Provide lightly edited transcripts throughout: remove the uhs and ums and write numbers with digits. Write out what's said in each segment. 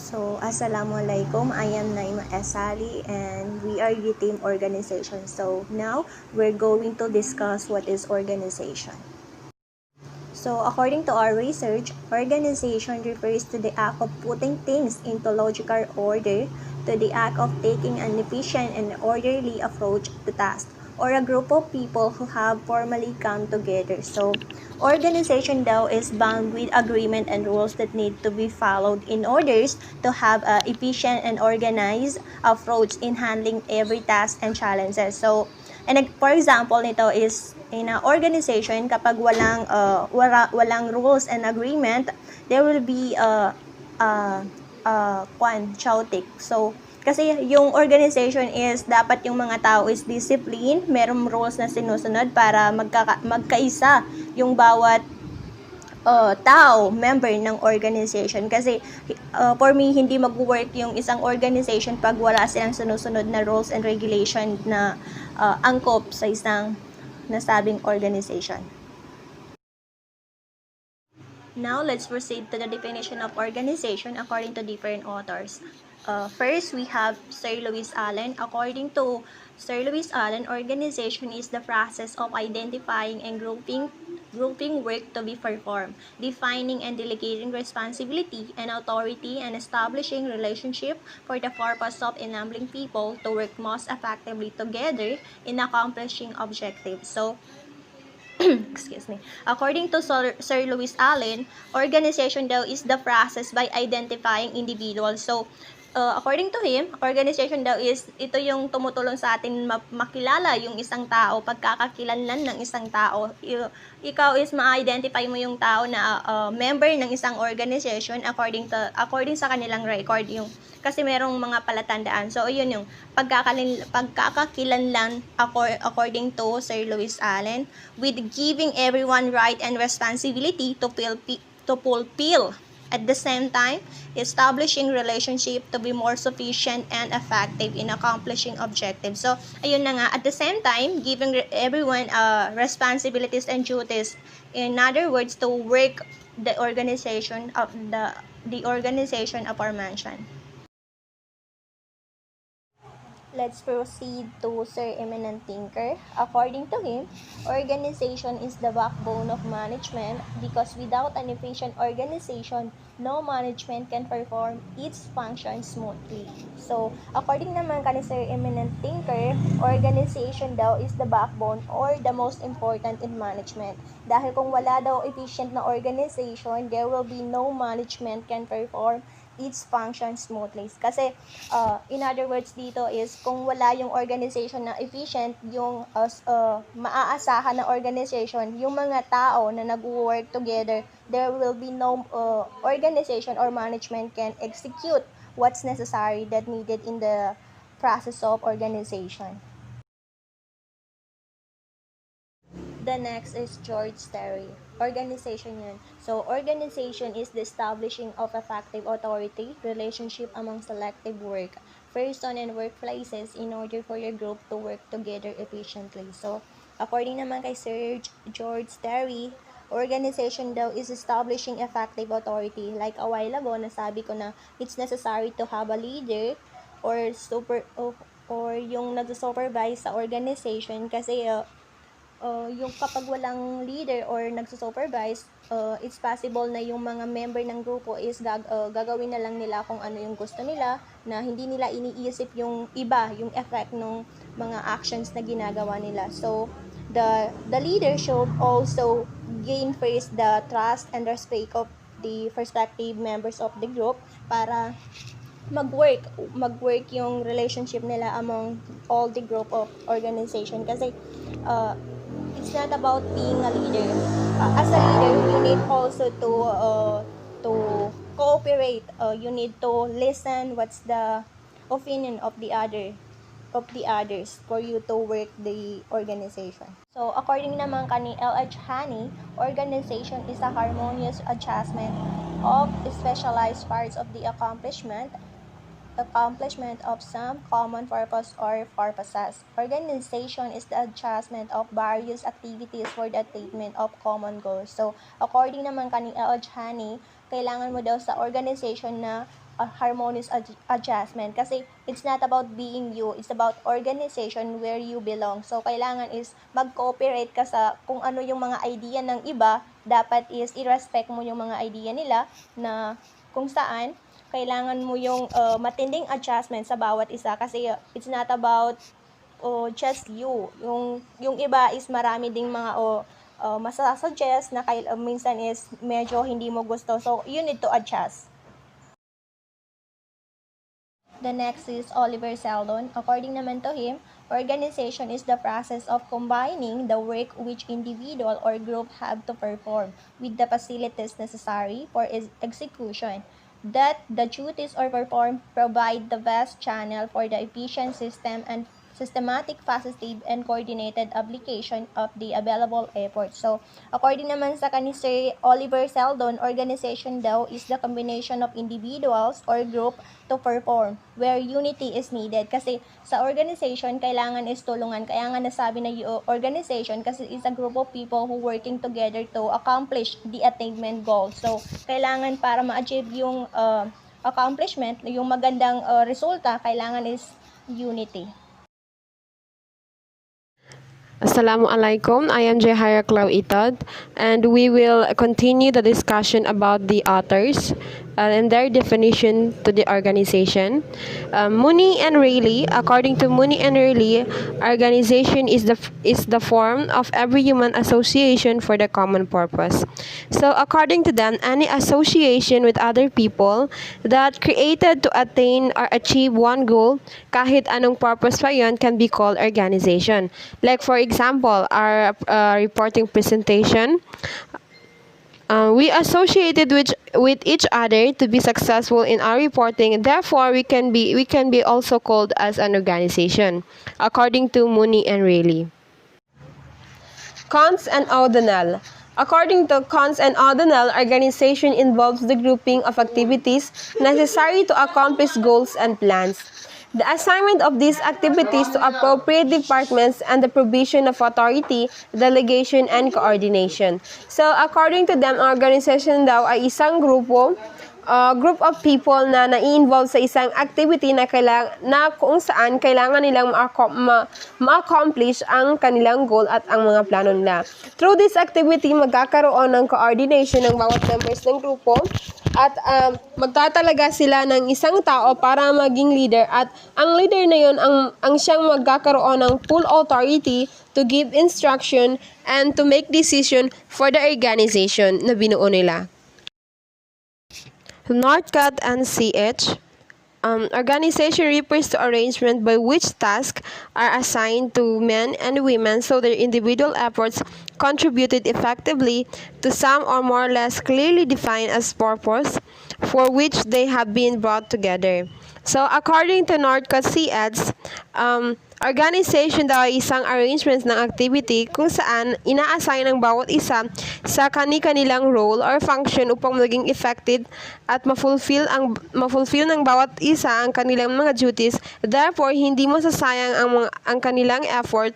So, Assalamualaikum. I am Naima Esali and we are the team organization. So, now we're going to discuss what is organization. So, according to our research, organization refers to the act of putting things into logical order, to the act of taking an efficient and orderly approach to tasks, or a group of people who have formally come together. So, organization daw is bound with agreement and rules that need to be followed in order to have an efficient and organized approach in handling every task and challenges. So, and for example nito is in an organization kapag walang rules and agreement, there will be chaotic. So kasi yung organization is dapat yung mga tao is discipline, merong rules na sinusunod para magkaisa yung bawat tao, member ng organization. Kasi for me, hindi mag-work yung isang organization pag wala silang sinusunod na rules and regulation na angkop sa isang nasabing organization. Now, let's proceed to the definition of organization according to different authors. First, we have Sir Lewis Allen. According to Sir Lewis Allen, organization is the process of identifying and grouping work to be performed, defining and delegating responsibility and authority, and establishing relationship for the purpose of enabling people to work most effectively together in accomplishing objectives. So, excuse me. According to Sir Lewis Allen, organization daw is the process by identifying individuals. So, according to him, organization daw is ito yung tumutulong sa atin makilala yung isang tao, pagkakakilanlan ng isang tao. Ikaw is ma-identify mo yung tao na member ng isang organization according sa kanilang record, yung kasi merong mga palatandaan. So, yun yung pagkakakilanlan according to Sir Lewis Allen, with giving everyone right and responsibility to fulfill. At the same time, establishing relationship to be more sufficient and effective in accomplishing objectives. So, ayun na nga, at the same time, giving everyone responsibilities and duties. In other words, to work the organization of the organization aforementioned. Let's proceed to Sir Eminent Thinker. According to him, organization is the backbone of management because without an efficient organization, no management can perform its function smoothly. So, according naman kay Sir Eminent Thinker, organization daw is the backbone or the most important in management. Dahil kung wala daw efficient na organization, there will be no management can perform its function smoothly. Kasi, in other words dito is, kung wala yung organization na efficient, yung maaasahan na organization, yung mga tao na nag-work together, there will be no organization or management can execute what's necessary that needed in the process of organization. The next is George Terry. Organization yun. So, organization is the establishing of effective authority, relationship among selective work, person and workplaces in order for your group to work together efficiently. So, according naman kay Sir George Terry, organization daw is establishing effective authority. Like a while ago, nasabi ko na it's necessary to have a leader or yung nag-supervise sa organization kasi yung kapag walang leader or nagsusupervise, it's possible na yung mga member ng grupo is gagawin na lang nila kung ano yung gusto nila, na hindi nila iniisip yung iba, yung effect ng mga actions na ginagawa nila. So, the leader should also gain first the trust and respect of the prospective members of the group para mag-work yung relationship nila among all the group of organization. Kasi it's not about being a leader. As a leader, you need also to cooperate. You need to listen what's the opinion of the others for you to work the organization. So, according naman kani L.H. Haney, organization is a harmonious adjustment of specialized parts of the accomplishment of some common purpose or purposes. Organization is the adjustment of various activities for the attainment of common goals. So, according naman kani L.H. Haney, kailangan mo daw sa organization na harmonious adjustment. Kasi it's not about being you, it's about organization where you belong. So, kailangan is mag-cooperate ka sa kung ano yung mga idea ng iba, dapat is i-respect mo yung mga idea nila na kung saan kailangan mo yung matinding adjustment sa bawat isa kasi it's not about just you. Yung iba is marami ding mga masasuggest na minsan is medyo hindi mo gusto. So, you need to adjust. The next is Oliver Seldon. According naman to him, organization is the process of combining the work which individual or group have to perform with the facilities necessary for its execution. That the duties or performed provide the best channel for the efficient system and systematic, positive, and coordinated application of the available effort. So, according naman sa kani Sir Oliver Seldon, organization daw is the combination of individuals or group to perform where unity is needed. Kasi sa organization, kailangan is tulungan. Kaya nga nasabi na organization kasi is a group of people who working together to accomplish the attainment goal. So, kailangan para ma-achieve yung accomplishment, yung magandang resulta, kailangan is unity. Assalamualaikum. I am Jehaya Clau Itad, and we will continue the discussion about the authors and their definition to the organization. Mooney and Rayleigh, according to Mooney and Rayleigh, organization is the form of every human association for the common purpose. So, according to them, any association with other people that created to attain or achieve one goal, kahit anong purpose pa yun, can be called organization. Like for example, our reporting presentation, we associated with each other to be successful in our reporting. Therefore, we can be also called as an organization, according to Mooney and Rayleigh. Cons and O'Donnell. According to Cons and O'Donnell, organization involves the grouping of activities necessary to accomplish goals and plans, the assignment of these activities to appropriate departments, and the provision of authority, delegation, and coordination. So, according to them, organization daw ay isang group of people na nai-involve sa isang activity na kung saan kailangan nilang ma-accomplish ang kanilang goal at ang mga plano nila. Through this activity, magkakaroon ng coordination ng bawat members ng grupo at magtatalaga sila ng isang tao para maging leader, at ang leader na yun ang siyang magkakaroon ng full authority to give instruction and to make decision for the organization na binuo nila. Northcott and C.H. Organization refers to arrangement by which tasks are assigned to men and women so their individual efforts contributed effectively to some or more or less clearly defined as purpose for which they have been brought together. So, according to Northcott C.H., organization daw ay isang arrangement ng activity kung saan ina-assign ng bawat isa sa kani-kanilang role or function upang maging effective at ma-fulfill ng bawat isa ang kanilang mga duties. Therefore, hindi masasayang ang kanilang effort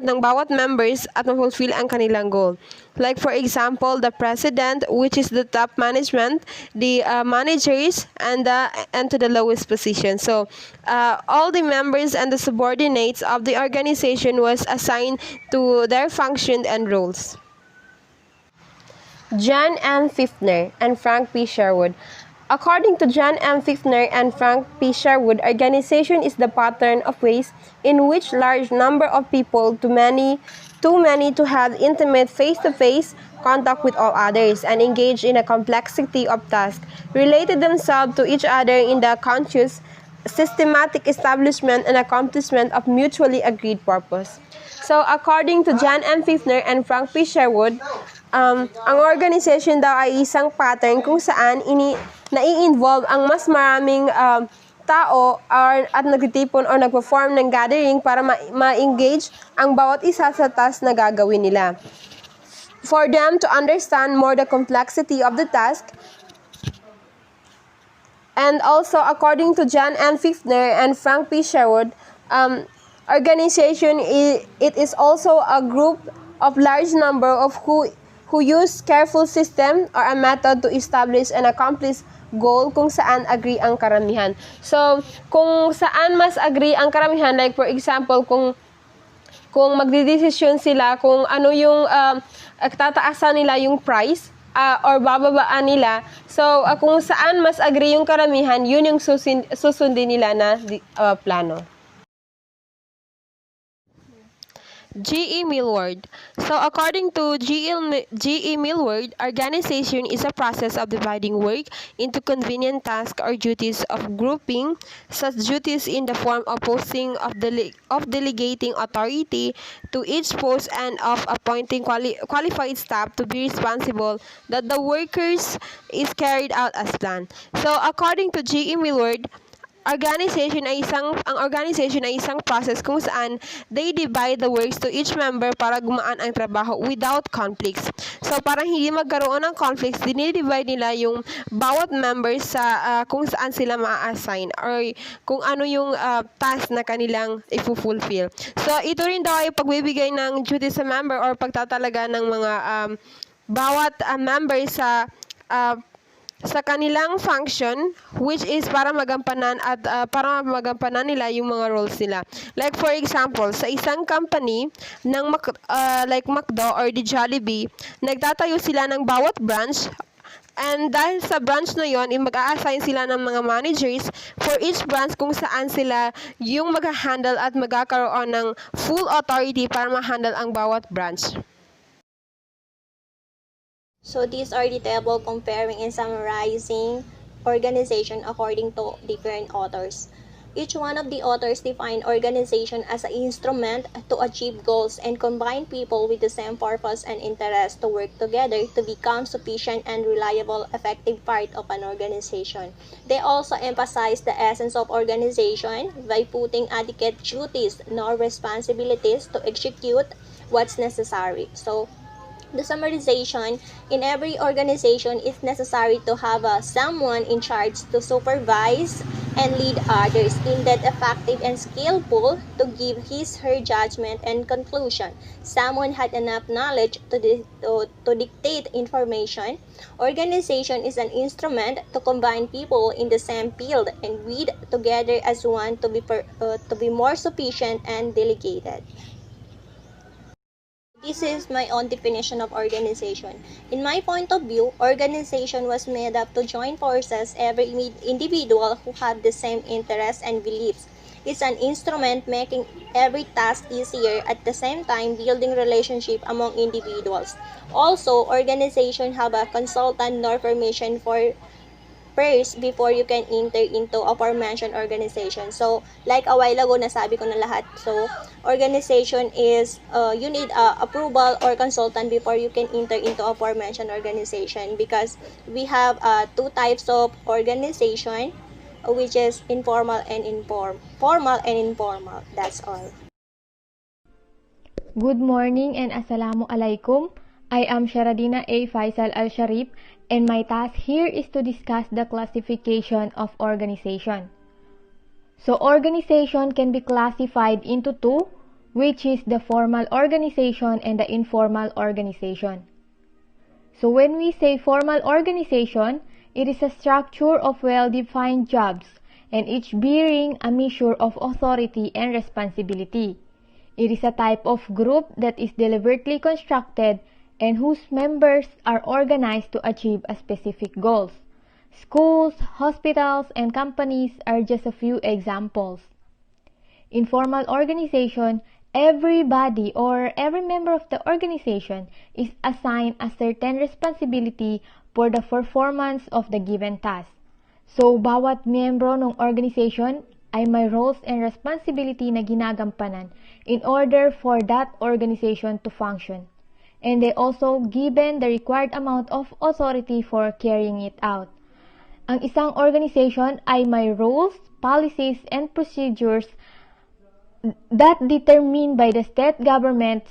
ng bawat members at ma-fulfill ang kanilang goal. Like for example, the president, which is the top management, the managers, and to the lowest position. So, all the members and the subordinates of the organization was assigned to their function and roles. John M. Fifner and Frank P. Sherwood. According to John M. Fifner and Frank P. Sherwood, organization is the pattern of ways in which large number of people, too many to have intimate face-to-face contact with all others and engage in a complexity of tasks, related themselves to each other in the conscious, systematic establishment and accomplishment of mutually agreed purpose. So, according to John M. Fifner and Frank P. Sherwood, ang organization daw ay isang pattern kung saan nai-involve ang mas maraming tao at nagtitipon or nagpo-form ng gathering para ma-engage ang bawat isa sa task na gagawin nila. For them to understand more the complexity of the task. And also, according to John M. Fifner and Frank P. Sherwood, organization it is also a group of large number of who use careful system or a method to establish and accomplish goal kung saan agree ang karamihan. So, kung saan mas agree ang karamihan, like for example, kung magdidesisyon sila kung ano yung tataasan nila yung price or bababaan nila. So, kung saan mas agree yung karamihan, yun yung susundin nila na plano. G.E. Millward. So, according to G.E. Millward, organization is a process of dividing work into convenient tasks or duties, of grouping such duties in the form of posting of delegating authority to each post and of appointing qualified staff to be responsible that the workers is carried out as planned. So, according to G.E. Millward, ang organization ay isang process kung saan they divide the works to each member para gumaan ang trabaho without conflicts. So, parang hindi magkaroon ng conflicts, dinidivide nila yung bawat member sa kung saan sila ma-assign or kung ano yung task na kanilang i-fulfill. So, ito rin daw ay pagbibigay ng duty sa member or pagtatalaga ng mga bawat member sa kanilang function, which is para magampanan nila yung mga roles nila. Like for example, sa isang company ng like McDo or the Jollibee, nagtatayo sila ng bawat branch. And dahil sa branch na yon, mag-a-assign sila ng mga managers for each branch kung saan sila yung mag-handle at magkakaroon ng full authority para ma-handle ang bawat branch. So these are the table comparing and summarizing organization according to different authors. Each one of the authors define organization as an instrument to achieve goals and combine people with the same purpose and interest to work together to become sufficient and reliable, effective part of an organization. They also emphasize the essence of organization by putting adequate duties nor responsibilities to execute what's necessary. So, the summarization, in every organization, it's necessary to have someone in charge to supervise and lead others, indeed effective and skillful to give her judgment and conclusion. Someone had enough knowledge to dictate information. Organization is an instrument to combine people in the same field and read together as one to be more sufficient and delegated. This is my own definition of organization. In my point of view, organization was made up to join forces every individual who have the same interests and beliefs. It's an instrument making every task easier at the same time building relationship among individuals. Also, organization have a consultant nor permission for first before you can enter into aforementioned organization. So, like a while ago, nasabi ko na lahat. So, organization is, you need approval or consultant before you can enter into aforementioned organization because we have two types of organization, which is informal and formal and informal. That's all. Good morning and Assalamu alaikum. I am Sharadina A. Faisal Al-Sharif and my task here is to discuss the classification of organization. So organization can be classified into two, which is the formal organization and the informal organization. So when we say formal organization, it is a structure of well-defined jobs and each bearing a measure of authority and responsibility. It is a type of group that is deliberately constructed and whose members are organized to achieve a specific goals. Schools, hospitals, and companies are just a few examples. In formal organization, everybody or every member of the organization is assigned a certain responsibility for the performance of the given task. So, bawat miyembro ng organization ay may roles and responsibility na ginagampanan in order for that organization to function. And they also given the required amount of authority for carrying it out. Ang isang organization ay may rules, policies, and procedures that determined by the state government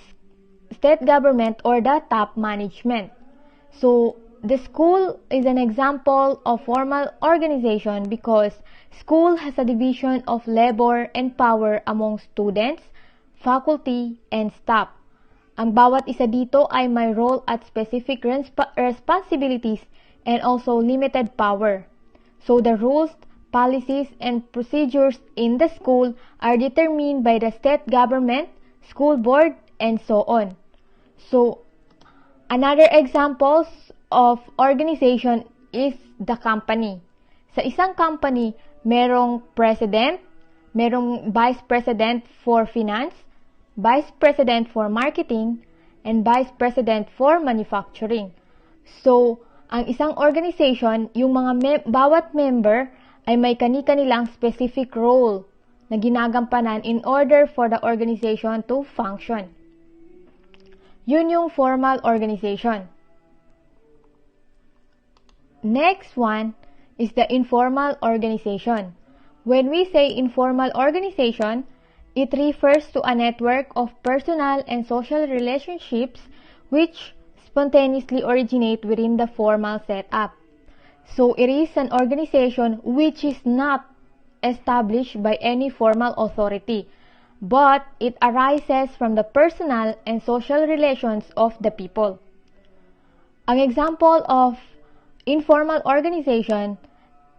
or the top management. So, the school is an example of formal organization because school has a division of labor and power among students, faculty, and staff. Ang bawat isa dito ay may role at specific responsibilities and also limited power. So the rules, policies, and procedures in the school are determined by the state government, school board, and so on. So another examples of organization is the company. Sa isang company, merong president, merong vice president for finance, vice president for marketing, and vice president for manufacturing. So, ang isang organization, yung mga bawat member ay may kani-kanilang specific role na ginagampanan in order for the organization to function. Yun yung formal organization. Next one is the informal organization. When we say informal organization, it refers to a network of personal and social relationships which spontaneously originate within the formal setup. So it is an organization which is not established by any formal authority, but it arises from the personal and social relations of the people. Ang example of informal organization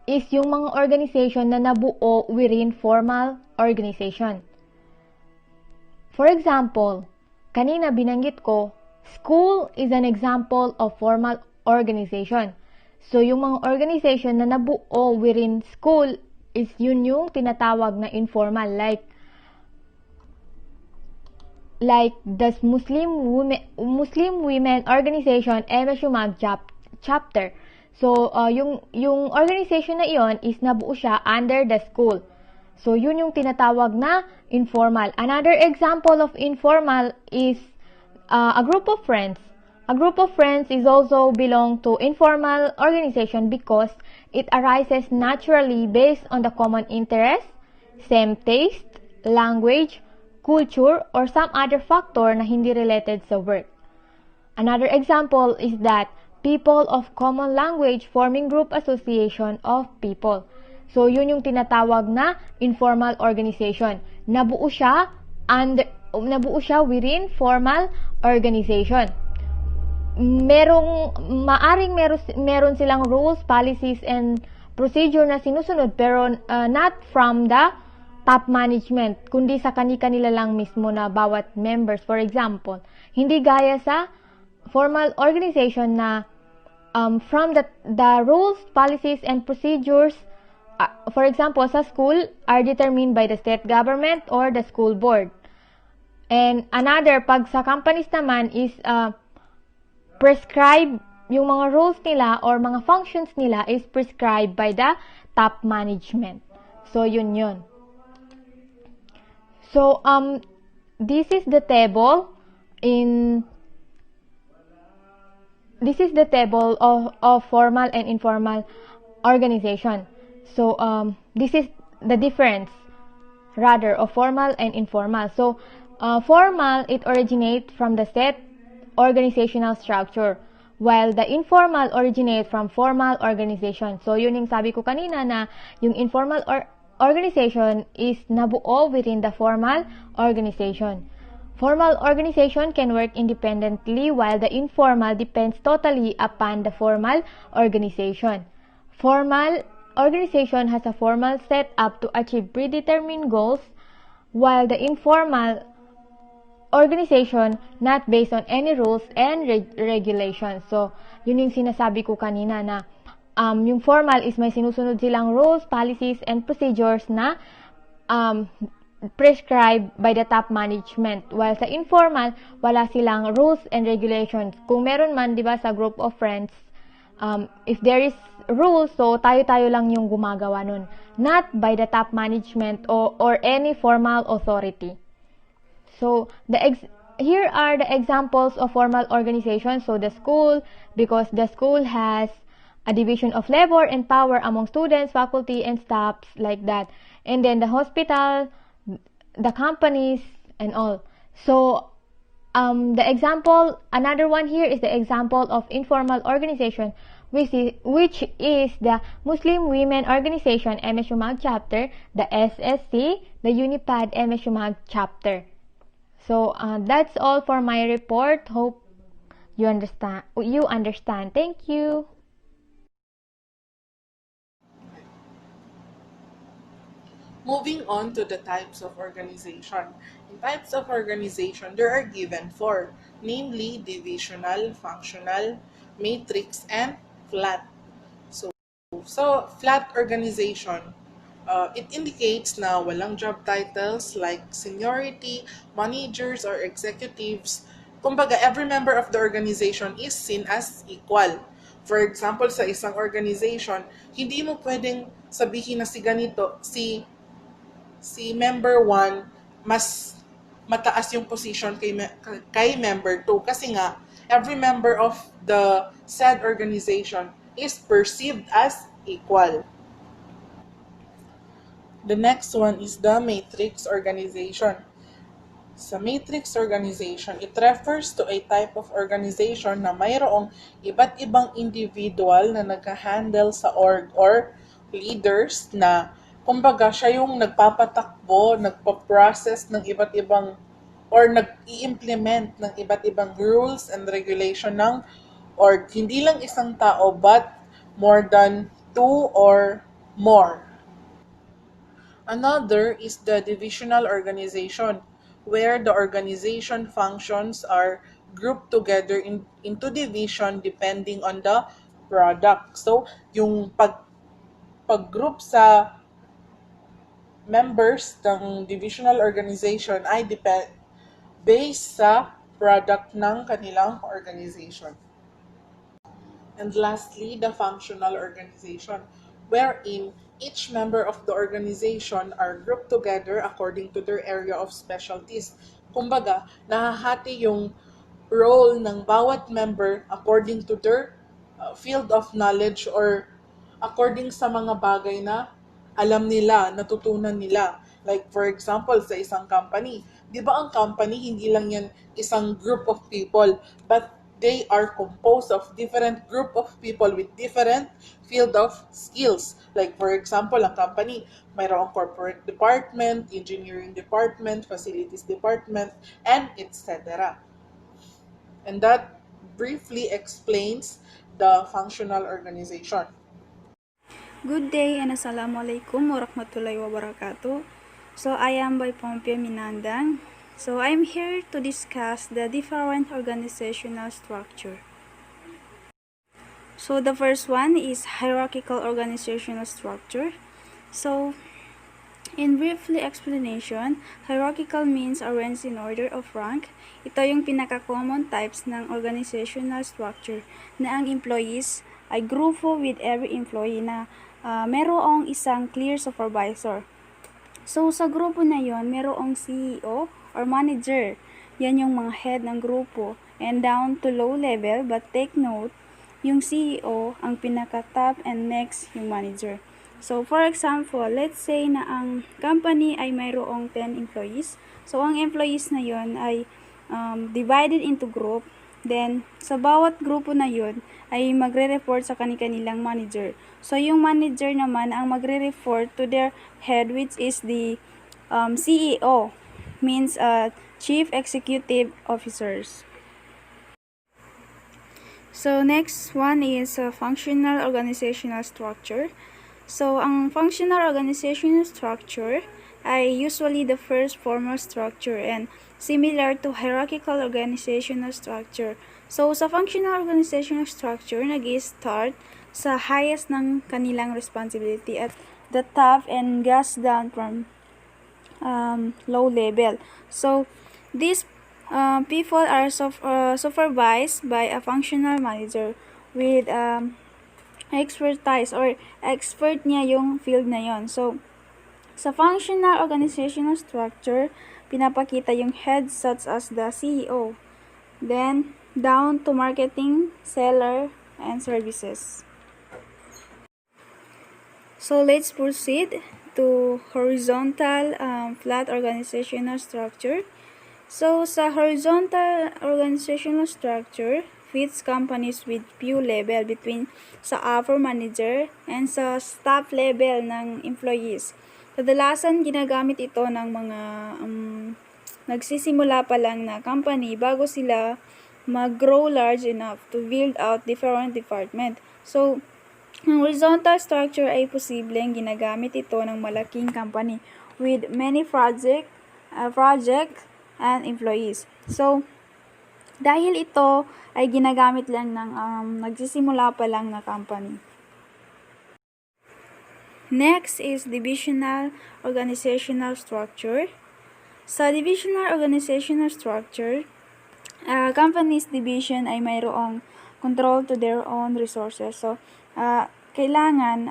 is yung mga organization na nabuo within formal organization. For example, kanina binanggit ko, school is an example of formal organization. So, yung mga organization na nabuo within school is yun yung tinatawag na informal, like the Muslim Women Organization MSU Mag chapter. So, yung organization na iyon is nabuo siya under the school. So, yun yung tinatawag na informal. Another example of informal is a group of friends. A group of friends is also belong to informal organization because it arises naturally based on the common interest, same taste, language, culture, or some other factor na hindi related sa work. Another example is that people of common language forming group association of people. So, yun yung tinatawag na informal organization. Nabuo siya within formal organization. Meron silang rules, policies, and procedure na sinusunod pero not from the top management, kundi sa kani-kanila lang mismo na bawat members. For example, hindi gaya sa formal organization na from the rules, policies, and procedures, for example, sa school, are determined by the state government or the school board. And another, pag sa companies naman is prescribe, yung mga rules nila or mga functions nila is prescribed by the top management. So, yun. So, this is the table of formal and informal organization. So, this is the difference, rather, of formal and informal. So, formal, it originates from the set organizational structure, while the informal originate from formal organization. So, yun yung sabi ko kanina na yung informal organization is nabuo within the formal organization. Formal organization can work independently while the informal depends totally upon the formal organization. Formal organization has a formal setup to achieve predetermined goals, while the informal organization not based on any rules and regulations. So, yun yung sinasabi ko kanina na yung formal is may sinusunod silang rules, policies, and procedures na prescribed by the top management. While sa informal, wala silang rules and regulations. Kung meron man, di ba, sa group of friends, if there is rules, so tayo-tayo lang yung gumagawa nun. Not by the top management or any formal authority. So, here are the examples of formal organization. So, the school, because the school has a division of labor and power among students, faculty, and staffs, like that. And then the hospital, the companies, and all. So, another one here is the example of informal organization, which is the Muslim Women Organization MSU Mag chapter, the SSC, the Unipad MSU Mag chapter. So, that's all for my report. Hope you understand. Thank you. Moving on to the types of organization. In types of organization, there are given four, namely divisional, functional, matrix, and flat. So, so flat organization, it indicates na walang job titles like seniority, managers, or executives. Kumbaga, every member of the organization is seen as equal. For example, sa isang organization, hindi mo pwedeng sabihin na si ganito, si member 1 mas mataas yung position kay member 2 kasi nga every member of the said organization is perceived as equal. The next one is the matrix organization. Sa matrix organization, it refers to a type of organization na mayroong iba't ibang individual na nag-handle sa org or leaders na kumbaga siya yung nagpapatakbo, nagpa-process ng iba't ibang or nag-i-implement ng iba't ibang rules and regulation ng org. Hindi lang isang tao but more than two or more. Another is the divisional organization, where the organization functions are grouped together into division depending on the product. So, yung pag-group sa members ng divisional organization ay based sa product ng kanilang organization. And lastly, the functional organization, wherein each member of the organization are grouped together according to their area of specialties. Kumbaga, nahahati yung role ng bawat member according to their field of knowledge or according sa mga bagay na alam nila, natutunan nila. Like for example, sa isang company, di ba ang company, hindi lang yan isang group of people, but they are composed of different group of people with different field of skills. Like for example, ang company, mayroong corporate department, engineering department, facilities department, and etc. And that briefly explains the functional organization. Good day and Assalamualaikum warahmatullahi wabarakatuh. So I am by Pompeo Minandang. So I'm here to discuss the different organizational structure. So the first one is hierarchical organizational structure. So in briefly explanation, hierarchical means arranged in order of rank. Ito yung pinaka-common types ng organizational structure na ang employees ay grupo with every employee na merong isang clear supervisor. So sa grupo na yon, merong CEO or manager. Yan yung mga head ng grupo and down to low level, but take note, yung CEO ang pinaka-top and next yung manager. So for example, let's say na ang company ay mayroong 10 employees. So ang employees na yon ay divided into group. Then sa bawat grupo na yon ay magre-report sa kanilang manager. So yung manager naman ang magre-report to their head, which is the CEO, means Chief Executive Officers. So next one is functional organizational structure. So ang functional organizational structure ay usually the first formal structure and similar to hierarchical organizational structure. So sa functional organizational structure, nag-start sa highest ng kanilang responsibility at the top and goes down from low level. So these people are supervised by a functional manager with expertise or expert niya yung field na yon. So sa functional organizational structure, pinapakita yung heads such as the CEO, then down to marketing, seller, and services. So let's proceed to horizontal flat organizational structure. So sa horizontal organizational structure, fits companies with few level between sa upper manager and sa staff level ng employees. Kadalasan ginagamit ito ng mga nagsisimula pa lang na company bago sila mag-grow large enough to build out different department. So Ang horizontal structure ay posibleng ginagamit ito ng malaking company with many project and employees. So, dahil ito ay ginagamit lang ng nagsisimula pa lang na company. Next is divisional organizational structure. Sa divisional organizational structure, company's division ay mayroong control to their own resources. So, kailangan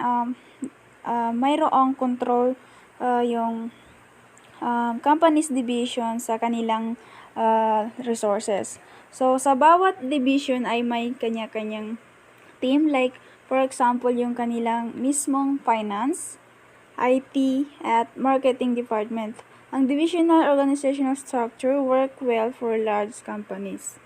mayroong control yung company's division sa kanilang resources. So, sa bawat division ay may kanya-kanyang team. Like, for example, yung kanilang mismong finance, IT, at marketing department. Ang divisional organizational structure work well for large companies.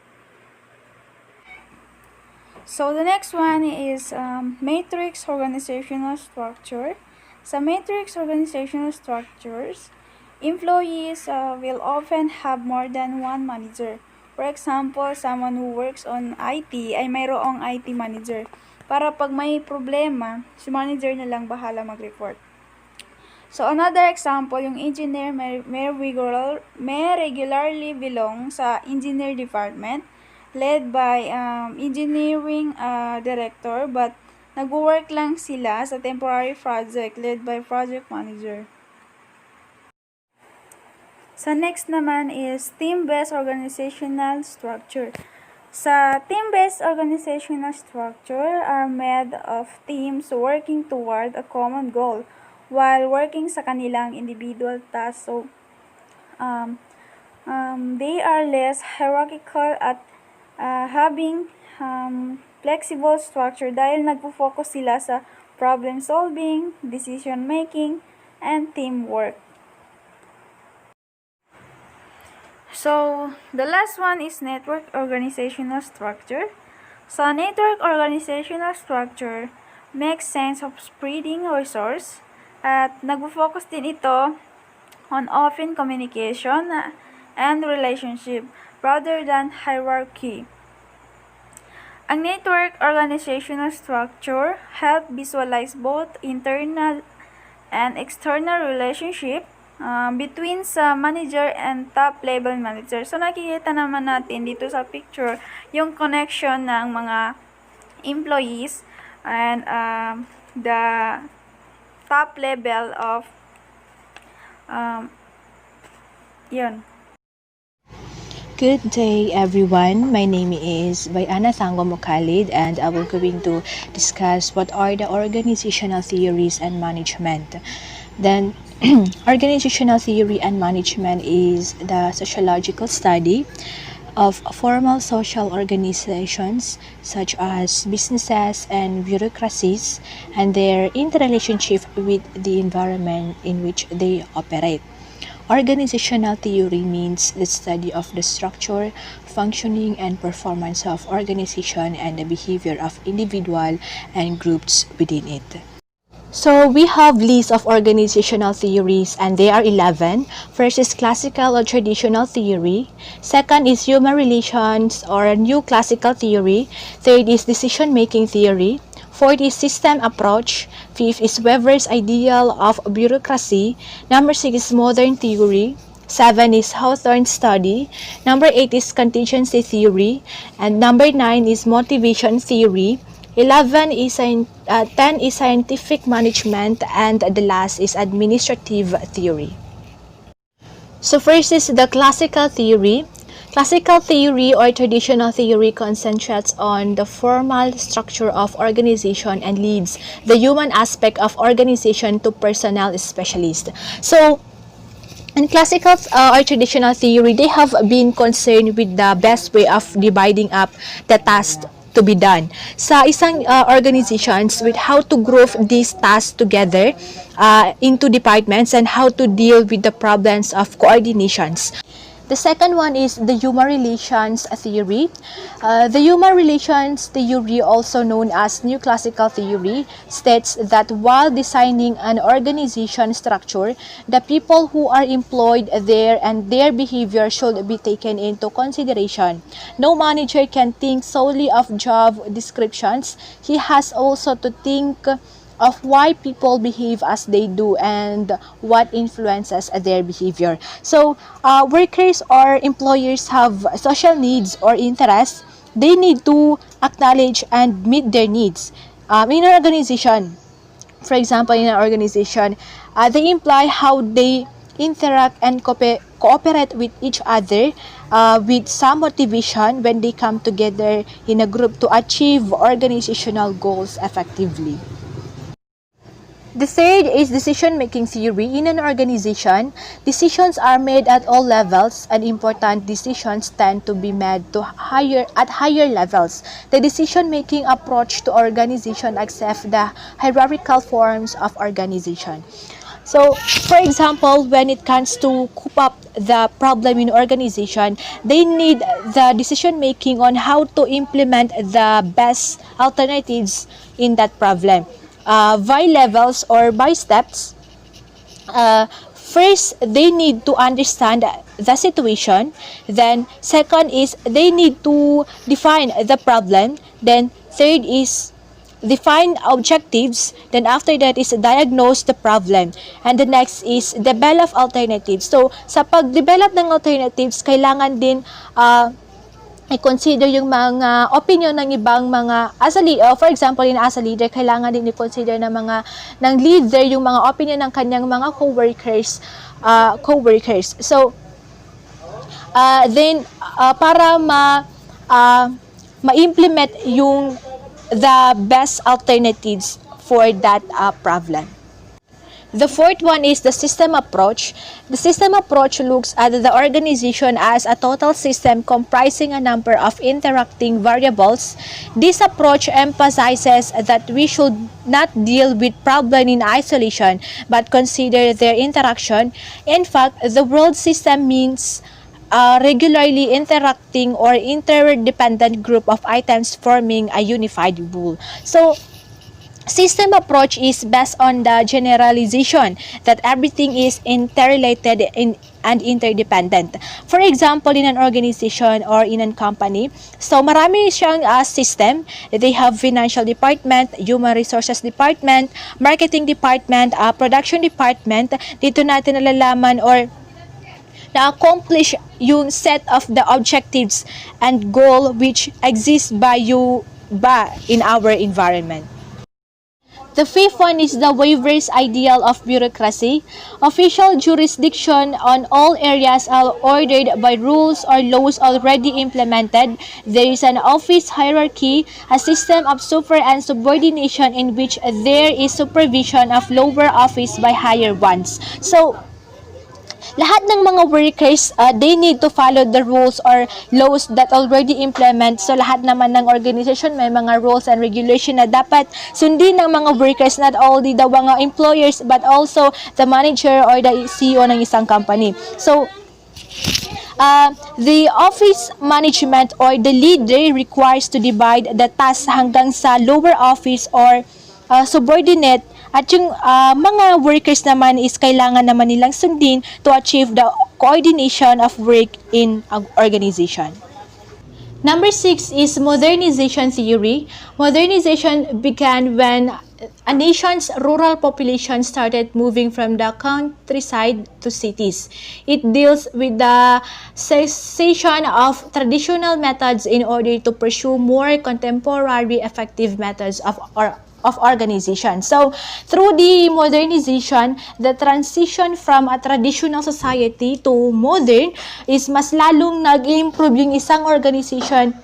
So, the next one is matrix organizational structure. Sa matrix organizational structures, employees will often have more than one manager. For example, someone who works on IT ay mayroong IT manager. Para pag may problema, si manager na lang bahala mag-report. So, another example, yung engineer may regularly belong sa engineer department led by engineering director, but nag-work lang sila sa temporary project led by project manager. Sa next naman is team-based organizational structure. Sa team-based organizational structure are made of teams working toward a common goal while working sa kanilang individual tasks. So, they are less hierarchical at having flexible structure dahil nagpo-focus sila sa problem solving, decision making, and teamwork. So, the last one is network organizational structure. So, network organizational structure makes sense of spreading resource at nagpo-focus din ito on open communication and relationship rather than hierarchy. Ang network organizational structure help visualize both internal and external relationship between sa manager and top level manager. So, nakikita naman natin dito sa picture yung connection ng mga employees and the top level of yun. Good day, everyone. My name is Bayana Sangomo Khalid, and I will going to discuss what are the organizational theories and management. Then, organizational theory and management is the sociological study of formal social organizations such as businesses and bureaucracies and their interrelationship with the environment in which they operate. Organizational theory means the study of the structure, functioning, and performance of organization and the behavior of individual and groups within it. So we have list of organizational theories, and they are 11. First is classical or traditional theory. Second is human relations or new classical theory. Third is decision-making theory. Fourth is system approach. Fifth is Weber's ideal of bureaucracy. Number 6 is modern theory. 7 is Hawthorne study. Number 8 is contingency theory. And number 9 is motivation theory. 10 is scientific management, and the last is administrative theory. So first is the classical theory. Classical theory or traditional theory concentrates on the formal structure of organization and leads the human aspect of organization to personnel specialists. So in classical or traditional theory, they have been concerned with the best way of dividing up the task to be done sa isang organizations with how to group these tasks together into departments and how to deal with the problems of coordinations. The second one is the human relations theory. The human relations theory, also known as neoclassical theory, states that while designing an organization structure, the people who are employed there and their behavior should be taken into consideration. No manager can think solely of job descriptions. He has also to think of why people behave as they do and what influences their behavior. So, workers or employers have social needs or interests. They need to acknowledge and meet their needs. In an organization, for example, in an organization, they imply how they interact and cooperate with each other with some motivation when they come together in a group to achieve organizational goals effectively. The third is decision-making theory. In an organization, decisions are made at all levels, and important decisions tend to be made at higher levels. The decision-making approach to organization accepts the hierarchical forms of organization. So, for example, when it comes to cope up the problem in organization, they need the decision-making on how to implement the best alternatives in that problem. By levels or by steps. First, they need to understand the situation. Then, second is they need to define the problem. Then, third is define objectives. Then, after that is diagnose the problem. And the next is develop alternatives. So, sa pag-develop ng alternatives, kailangan din i-consider yung mga opinion ng ibang mga for example, as a leader, kailangan din i-consider ng leader yung mga opinion ng kanyang mga co-workers. So, then para ma-implement yung the best alternatives for that problem. The fourth one is the system approach. The system approach looks at the organization as a total system comprising a number of interacting variables. This approach emphasizes that we should not deal with problems in isolation, but consider their interaction. In fact, the world system means regularly interacting or interdependent group of items forming a unified whole. So, system approach is based on the generalization that everything is interrelated and interdependent. For example, in an organization or in a company, so marami siyang system. They have financial department, human resources department, marketing department, production department. Dito natin nalalaman or na-accomplish yung set of the objectives and goal which exist in our environment. The fifth one is the waiver's ideal of bureaucracy. Official jurisdiction on all areas are ordered by rules or laws already implemented. There is an office hierarchy, a system of super and subordination in which there is supervision of lower office by higher ones. So, lahat ng mga workers, they need to follow the rules or laws that already implement. So, lahat naman ng organization may mga rules and regulation na dapat sundin ng mga workers, not only the mga employers, but also the manager or the CEO ng isang company. So, the office management or the leader requires to divide the task hanggang sa lower office or subordinate. At yung mga workers naman is kailangan naman nilang sundin to achieve the coordination of work in an organization. Number 6 is modernization theory. Modernization began when a nation's rural population started moving from the countryside to cities. It deals with the cessation of traditional methods in order to pursue more contemporary effective methods of organization. So, through the modernization, the transition from a traditional society to modern is mas lalong nag-improve yung isang organization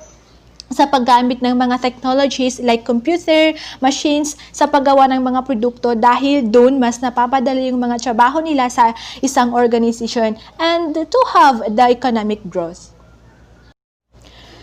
sa paggamit ng mga technologies like computer, machines, sa paggawa ng mga produkto dahil doon mas napapadali yung mga trabaho nila sa isang organization and to have the economic growth.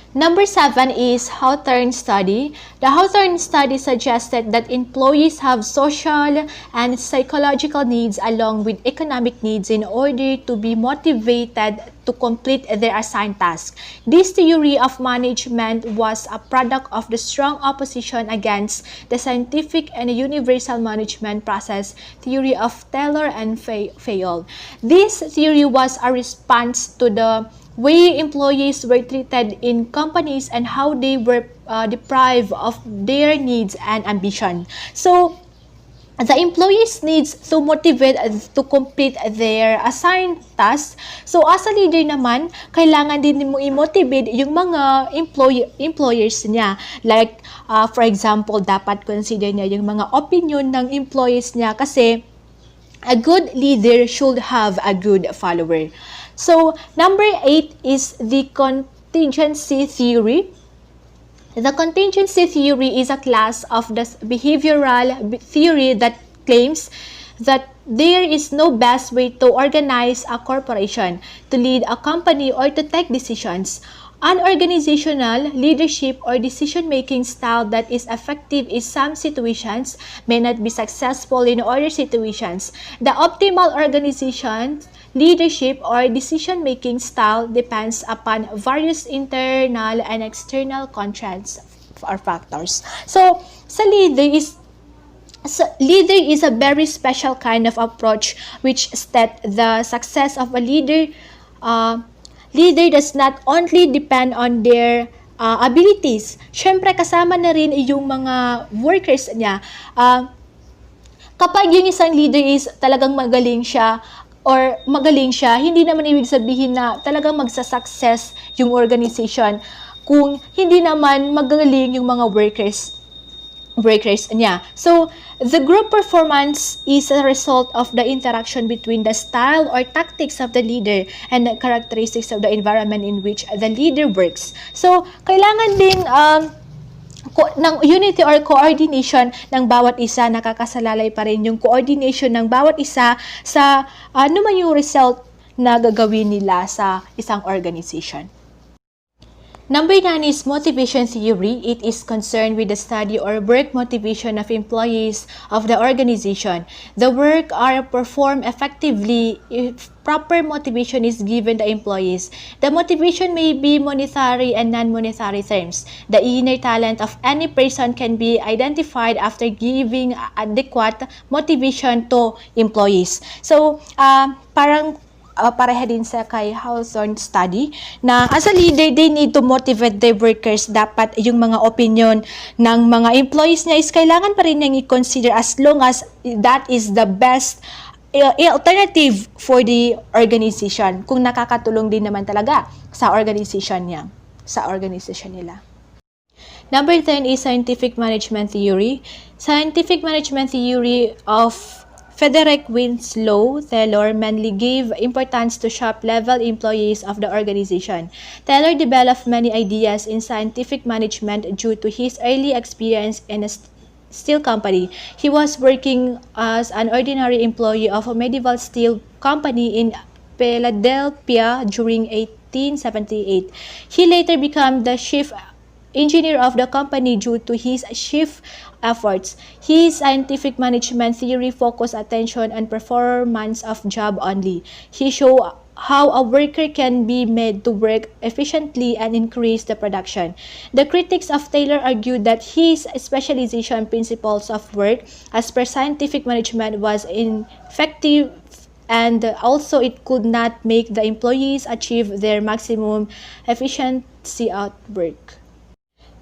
Number 7 is Hawthorne study. The Hawthorne study suggested that employees have social and psychological needs along with economic needs in order to be motivated to complete their assigned task. This theory of management was a product of the strong opposition against the scientific and universal management process theory of Taylor and Fayol. This theory was a response to the way employees were treated in companies and how they were deprived of their needs and ambition. So, the employees needs to motivate to complete their assigned tasks. So, as a leader naman, kailangan din mo i-motivate yung mga employers niya. Like, for example, dapat consider niya yung mga opinion ng employees niya kasi a good leader should have a good follower. So, number 8 is the contingency theory. The contingency theory is a class of the behavioral theory that claims that there is no best way to organize a corporation, to lead a company, or to take decisions. An organizational leadership or decision-making style that is effective in some situations may not be successful in other situations. The optimal organization leadership or decision-making style depends upon various internal and external constraints or factors. So, leader is a very special kind of approach which state the success of a leader does not only depend on their abilities. Syempre, kasama na rin yung mga workers niya. Kapag yung isang leader is talagang magaling siya, hindi naman ibig sabihin na talagang magsa-success yung organization kung hindi naman magaling yung mga workers niya. So, the group performance is a result of the interaction between the style or tactics of the leader and the characteristics of the environment in which the leader works. So, kailangan ding ng unity or coordination ng bawat isa, nakakasalalay pa rin yung coordination ng bawat isa sa ano man yung result na gagawin nila sa isang organization. Number 9 is motivation theory. It is concerned with the study or work motivation of employees of the organization. The work are performed effectively if proper motivation is given the employees. The motivation may be monetary and non-monetary terms. The inner talent of any person can be identified after giving adequate motivation to employees. So, pareha din sa kay Hawthorne study na as a leader, they need to motivate their workers. Dapat yung mga opinion ng mga employees niya is kailangan pa rin niyang i-consider as long as that is the best alternative for the organization. Kung nakakatulong din naman talaga sa organization niya, sa organization nila. Number 10 is scientific management theory. Scientific management theory of Frederick Winslow Taylor mainly gave importance to shop-level employees of the organization. Taylor developed many ideas in scientific management due to his early experience in a steel company. He was working as an ordinary employee of a medieval steel company in Philadelphia during 1878. He later became the chief engineer of the company due to his chief efforts. His scientific management theory focused attention on performance of job only. He showed how a worker can be made to work efficiently and increase the production. The critics of Taylor argued that his specialization principles of work as per scientific management was ineffective and also it could not make the employees achieve their maximum efficiency at work.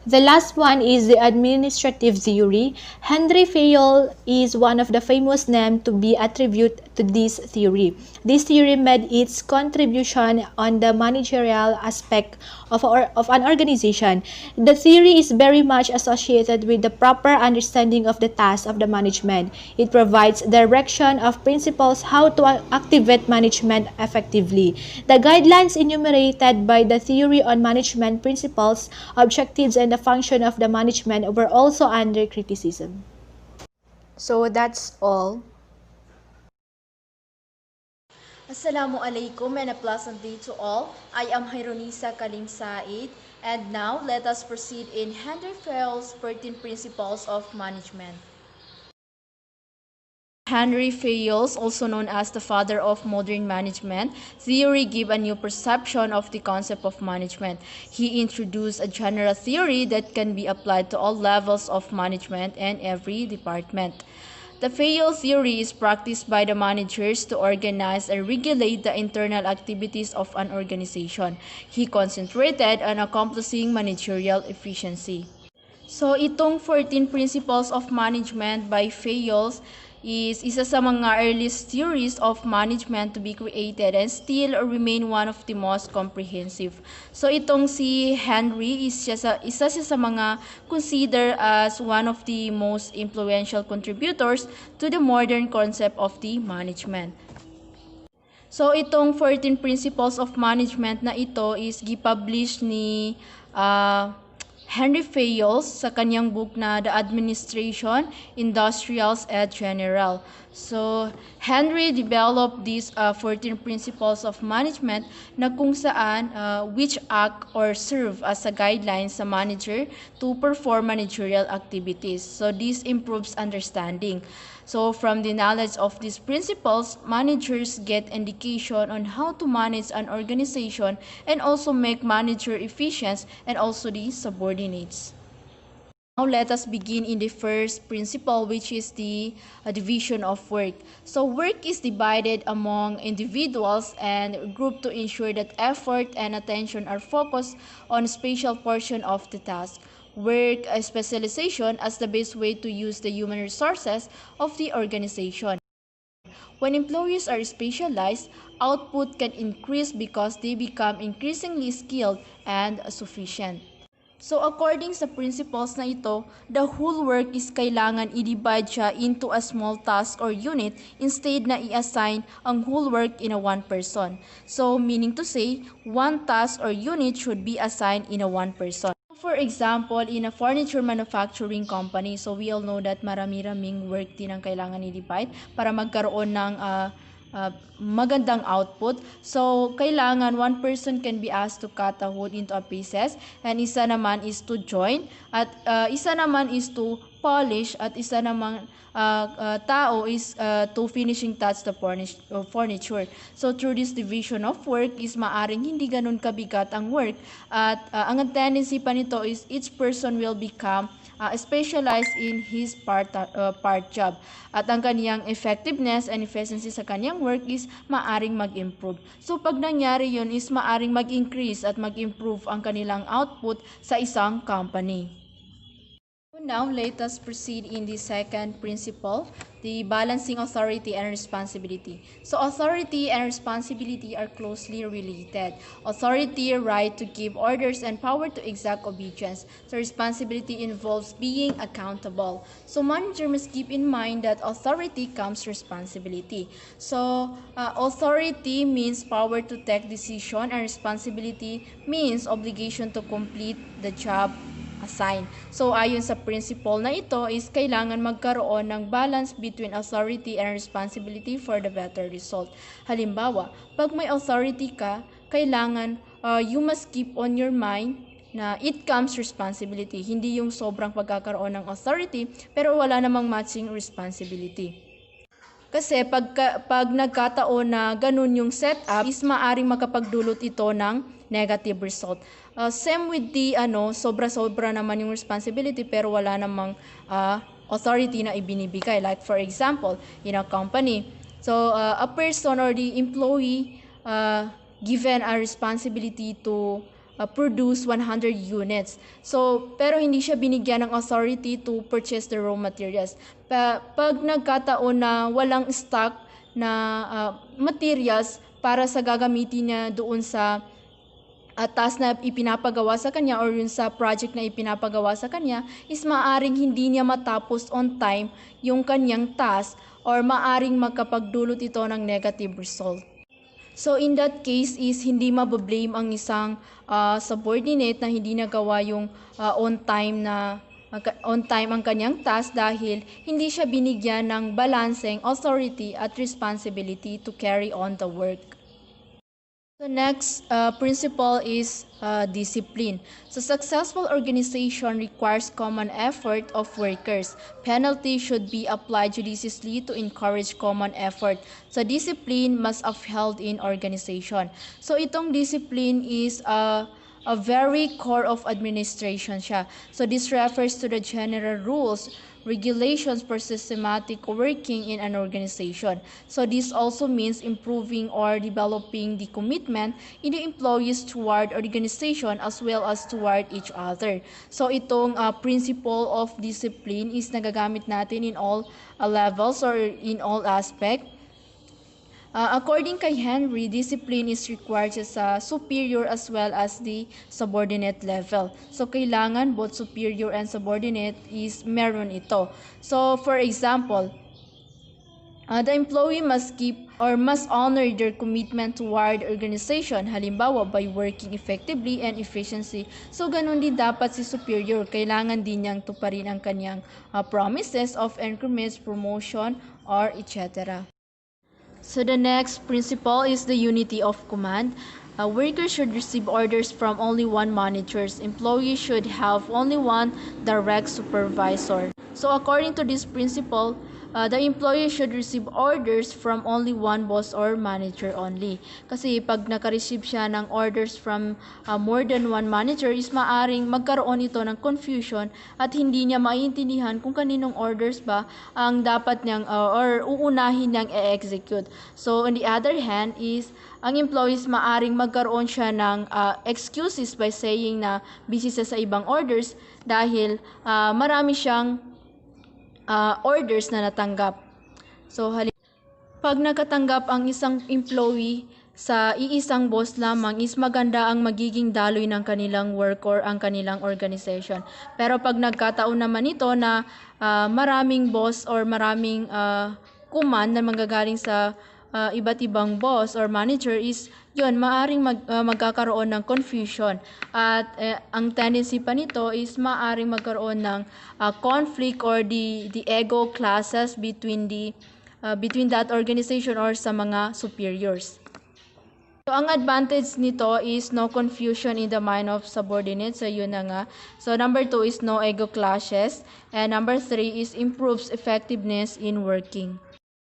The last one is the administrative theory. Henry Fayol is one of the famous names to be attributed to this theory. This theory made its contribution on the managerial aspect of an organization. The theory is very much associated with the proper understanding of the tasks of the management. It provides direction of principles how to activate management effectively. The guidelines enumerated by the theory on management principles, objectives, and the function of the management were also under criticism. So that's all. Assalamualaikum and a pleasant day to all. I am Haironisa Kalim Said And now, let us proceed in Henry Fayol's 13 Principles of Management. Henry Fayol, also known as the father of modern management theory, gave a new perception of the concept of management. He introduced a general theory that can be applied to all levels of management and every department. The Fayol theory is practiced by the managers to organize and regulate the internal activities of an organization. He concentrated on accomplishing managerial efficiency. So, itong 14 Principles of Management by Fayol is isa sa mga earliest theories of management to be created and still remain one of the most comprehensive. So, itong si Henry isa siya sa mga considered as one of the most influential contributors to the modern concept of the management. So, itong 14 Principles of Management na ito is gipublish ni Henry Fayol sa kanyang book na The Administration, Industrials et General. So, Henry developed these 14 principles of management na kung saan which act or serve as a guideline sa manager to perform managerial activities. So, this improves understanding. So, from the knowledge of these principles, managers get indication on how to manage an organization and also make manager efficient and also the subordinates. Now, let us begin in the first principle, which is the division of work. So, work is divided among individuals and grouped to ensure that effort and attention are focused on a special portion of the task. Work specialization as the best way to use the human resources of the organization. When employees are specialized, output can increase because they become increasingly skilled and sufficient. So according sa principles na ito, the whole work is kailangan i-divide siya into a small task or unit instead na i-assign ang whole work in a one person. So meaning to say, one task or unit should be assigned in a one person. For example, in a furniture manufacturing company, so we all know that marami-raming work din ang kailangan i-divide para magkaroon ng magandang output. So, kailangan one person can be asked to cut a wood into a pieces, and isa naman is to join, at isa naman is to polish, at isa naman tao is to finishing touch the furniture. So, through this division of work is maaring hindi ganun kabigat ang work, at ang tendency pa nito is each person will become specialized in his part job, at ang kaniyang effectiveness and efficiency sa kaniyang work is maaring mag-improve. So pag nangyari yun is maaring mag-increase at mag-improve ang kanilang output sa isang company. Now, let us proceed in the second principle, the balancing authority and responsibility. So, authority and responsibility are closely related. Authority, right to give orders, and power to exact obedience. So, responsibility involves being accountable. So, manager must keep in mind that authority comes responsibility. So, authority means power to take decision, and responsibility means obligation to complete the job assigned. So, ayon sa principle na ito is kailangan magkaroon ng balance between authority and responsibility for the better result. Halimbawa, pag may authority ka, kailangan you must keep on your mind na it comes responsibility. Hindi yung sobrang pagkakaroon ng authority pero wala namang matching responsibility. Kasi pag nagkataon na ganun yung setup, is maaring makapagdulot ito ng negative result. Same with the sobra-sobra naman yung responsibility pero wala namang authority na ibinibigay. Like for example, in a company, so a person or the employee given a responsibility to produce 100 units. So, pero hindi siya binigyan ng authority to purchase the raw materials. Pag nagkataon na walang stock na materials para sa gagamitin niya doon sa task na ipinapagawa sa kanya or yun sa project na ipinapagawa sa kanya, is maaring hindi niya matapos on time yung kanyang task or maaring magkapagdulot ito ng negative result. So in that case is hindi mabablame ang isang subordinate na hindi nagawa yung on time ang kanyang task dahil hindi siya binigyan ng balancing authority at responsibility to carry on the work. The next principle is discipline. So successful organization requires common effort of workers. Penalty should be applied judiciously to encourage common effort. So discipline must upheld in organization. So itong discipline is a very core of administration siya. So this refers to the general rules, regulations for systematic working in an organization. So this also means improving or developing the commitment in the employees toward organization as well as toward each other. So itong principle of discipline is nagagamit natin in all levels or in all aspect. According kay Henry, discipline is required sa superior as well as the subordinate level. So, kailangan both superior and subordinate is meron ito. So, for example, the employee must keep or must honor their commitment toward organization, halimbawa by working effectively and efficiency. So, ganun din dapat si superior. Kailangan din niyang tuparin ang kanyang promises of increments, promotion, or etc. So the next principle is the unity of command. Workers should receive orders from only one manager. Employees should have only one direct supervisor. So according to this principle, the employee should receive orders from only one boss or manager only. Kasi pag naka-receive siya ng orders from more than one manager is maaring magkaroon ito ng confusion at hindi niya maintindihan kung kaninong orders ba ang dapat niyang or uunahin niyang i-execute. So on the other hand is ang employees maaring magkaroon siya ng excuses by saying na busy siya sa ibang orders dahil marami siyang orders na natanggap. So, pag nakatanggap ang isang employee sa iisang boss lamang is maganda ang magiging daloy ng kanilang work or ang kanilang organization. Pero pag nagkataon naman ito na maraming boss or maraming command na manggagaling sa iba't ibang boss or manager is yun, maaring magkakaroon ng confusion. At ang tendency pa nito is maaring magkaroon ng conflict or the ego clashes between that organization or sa mga superiors. So, ang advantage nito is no confusion in the mind of subordinates. So, yun na nga. So, number 2 is no ego clashes. And number 3 is improves effectiveness in working.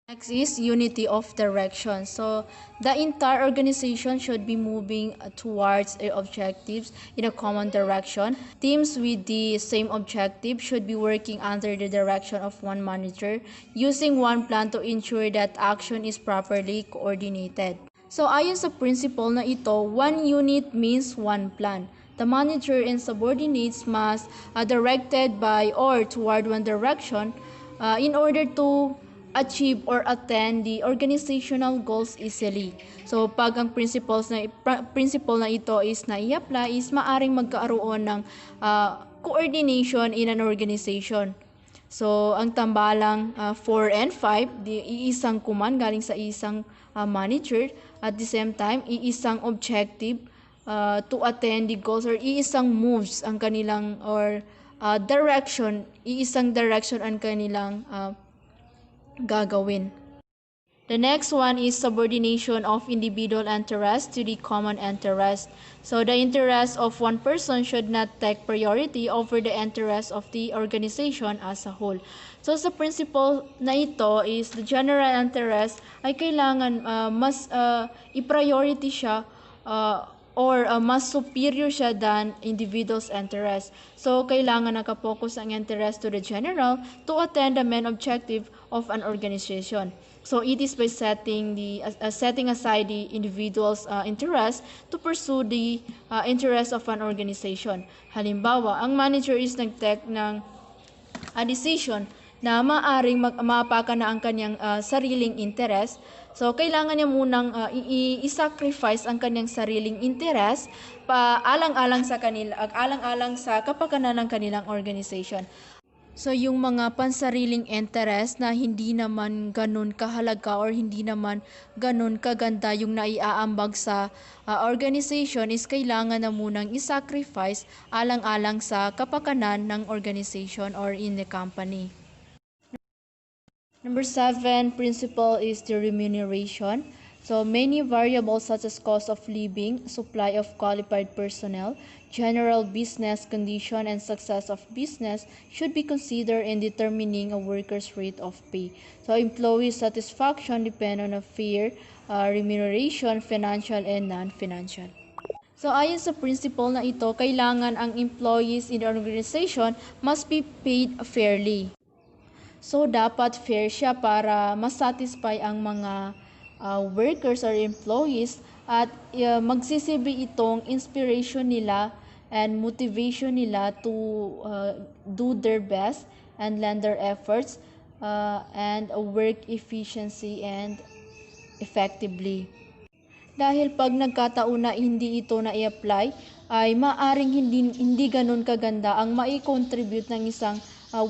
Next is unity of direction. So, the entire organization should be moving towards objectives in a common direction. Teams with the same objective should be working under the direction of one manager, using one plan to ensure that action is properly coordinated. So, ayon sa principle na ito, one unit means one plan. The manager and subordinates must directed by or toward one direction in order to achieve or attain the organizational goals easily. So, pag ang principle na ito is na-i-apply, is maaring magkaroon ng coordination in an organization. So, ang tambalang 4 and 5, iisang command galing sa isang manager, at the same time, iisang objective to attain the goals or iisang moves ang kanilang or direction, iisang direction ang kanilang gagawin. The next one is subordination of individual interest to the common interest. So the interest of one person should not take priority over the interest of the organization as a whole. So sa principle na ito is the general interest ay kailangan mas i-priority siya or mas superior siya than individual's interest. So, kailangan nakapokus ang interest to the general to attain the main objective of an organization. So, it is by setting aside the individual's interest to pursue the interest of an organization. Halimbawa, ang manager is nag-take ng decision na maaring maapakan na ang kanyang sariling interest. So, kailangan niya munang i-sacrifice ang kanyang sariling interest alang-alang sa kapakanan ng kanilang organization. So, yung mga pansariling interest na hindi naman ganun kahalaga or hindi naman ganun kaganda yung naiaambag sa organization is kailangan na munang i-sacrifice alang-alang sa kapakanan ng organization or in the company. Number 7 principle is the remuneration. So many variables such as cost of living, supply of qualified personnel, general business condition, and success of business should be considered in determining a worker's rate of pay. So employee satisfaction depend on a fair remuneration, financial and non-financial. So ayon sa principle na ito, kailangan ang employees in the organization must be paid fairly. So dapat fair siya para masatisfy ang mga workers or employees at magsisilbi itong inspiration nila and motivation nila to do their best and lend their efforts and work efficiency and effectively. Dahil pag nagkataon na hindi ito na i-apply, ay maaring hindi ganun kaganda ang mai-contribute ng isang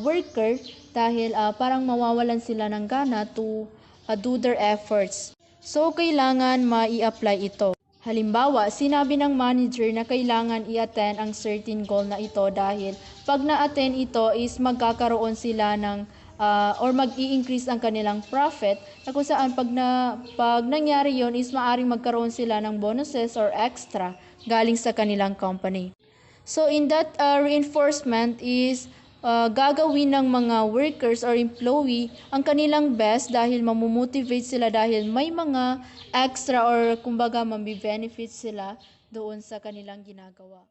worker dahil parang mawawalan sila ng gana to do their efforts. So, kailangan mai-apply ito. Halimbawa, sinabi ng manager na kailangan i-attend ang certain goal na ito dahil pag na-attend ito is magkakaroon sila ng or mag-i-increase ang kanilang profit na kung saan pag nangyari yon is maaring magkaroon sila ng bonuses or extra galing sa kanilang company. So in that reinforcement is gagawin ng mga workers or employee ang kanilang best dahil mamomotivate sila dahil may mga extra or kumbaga mabibenefit sila doon sa kanilang ginagawa.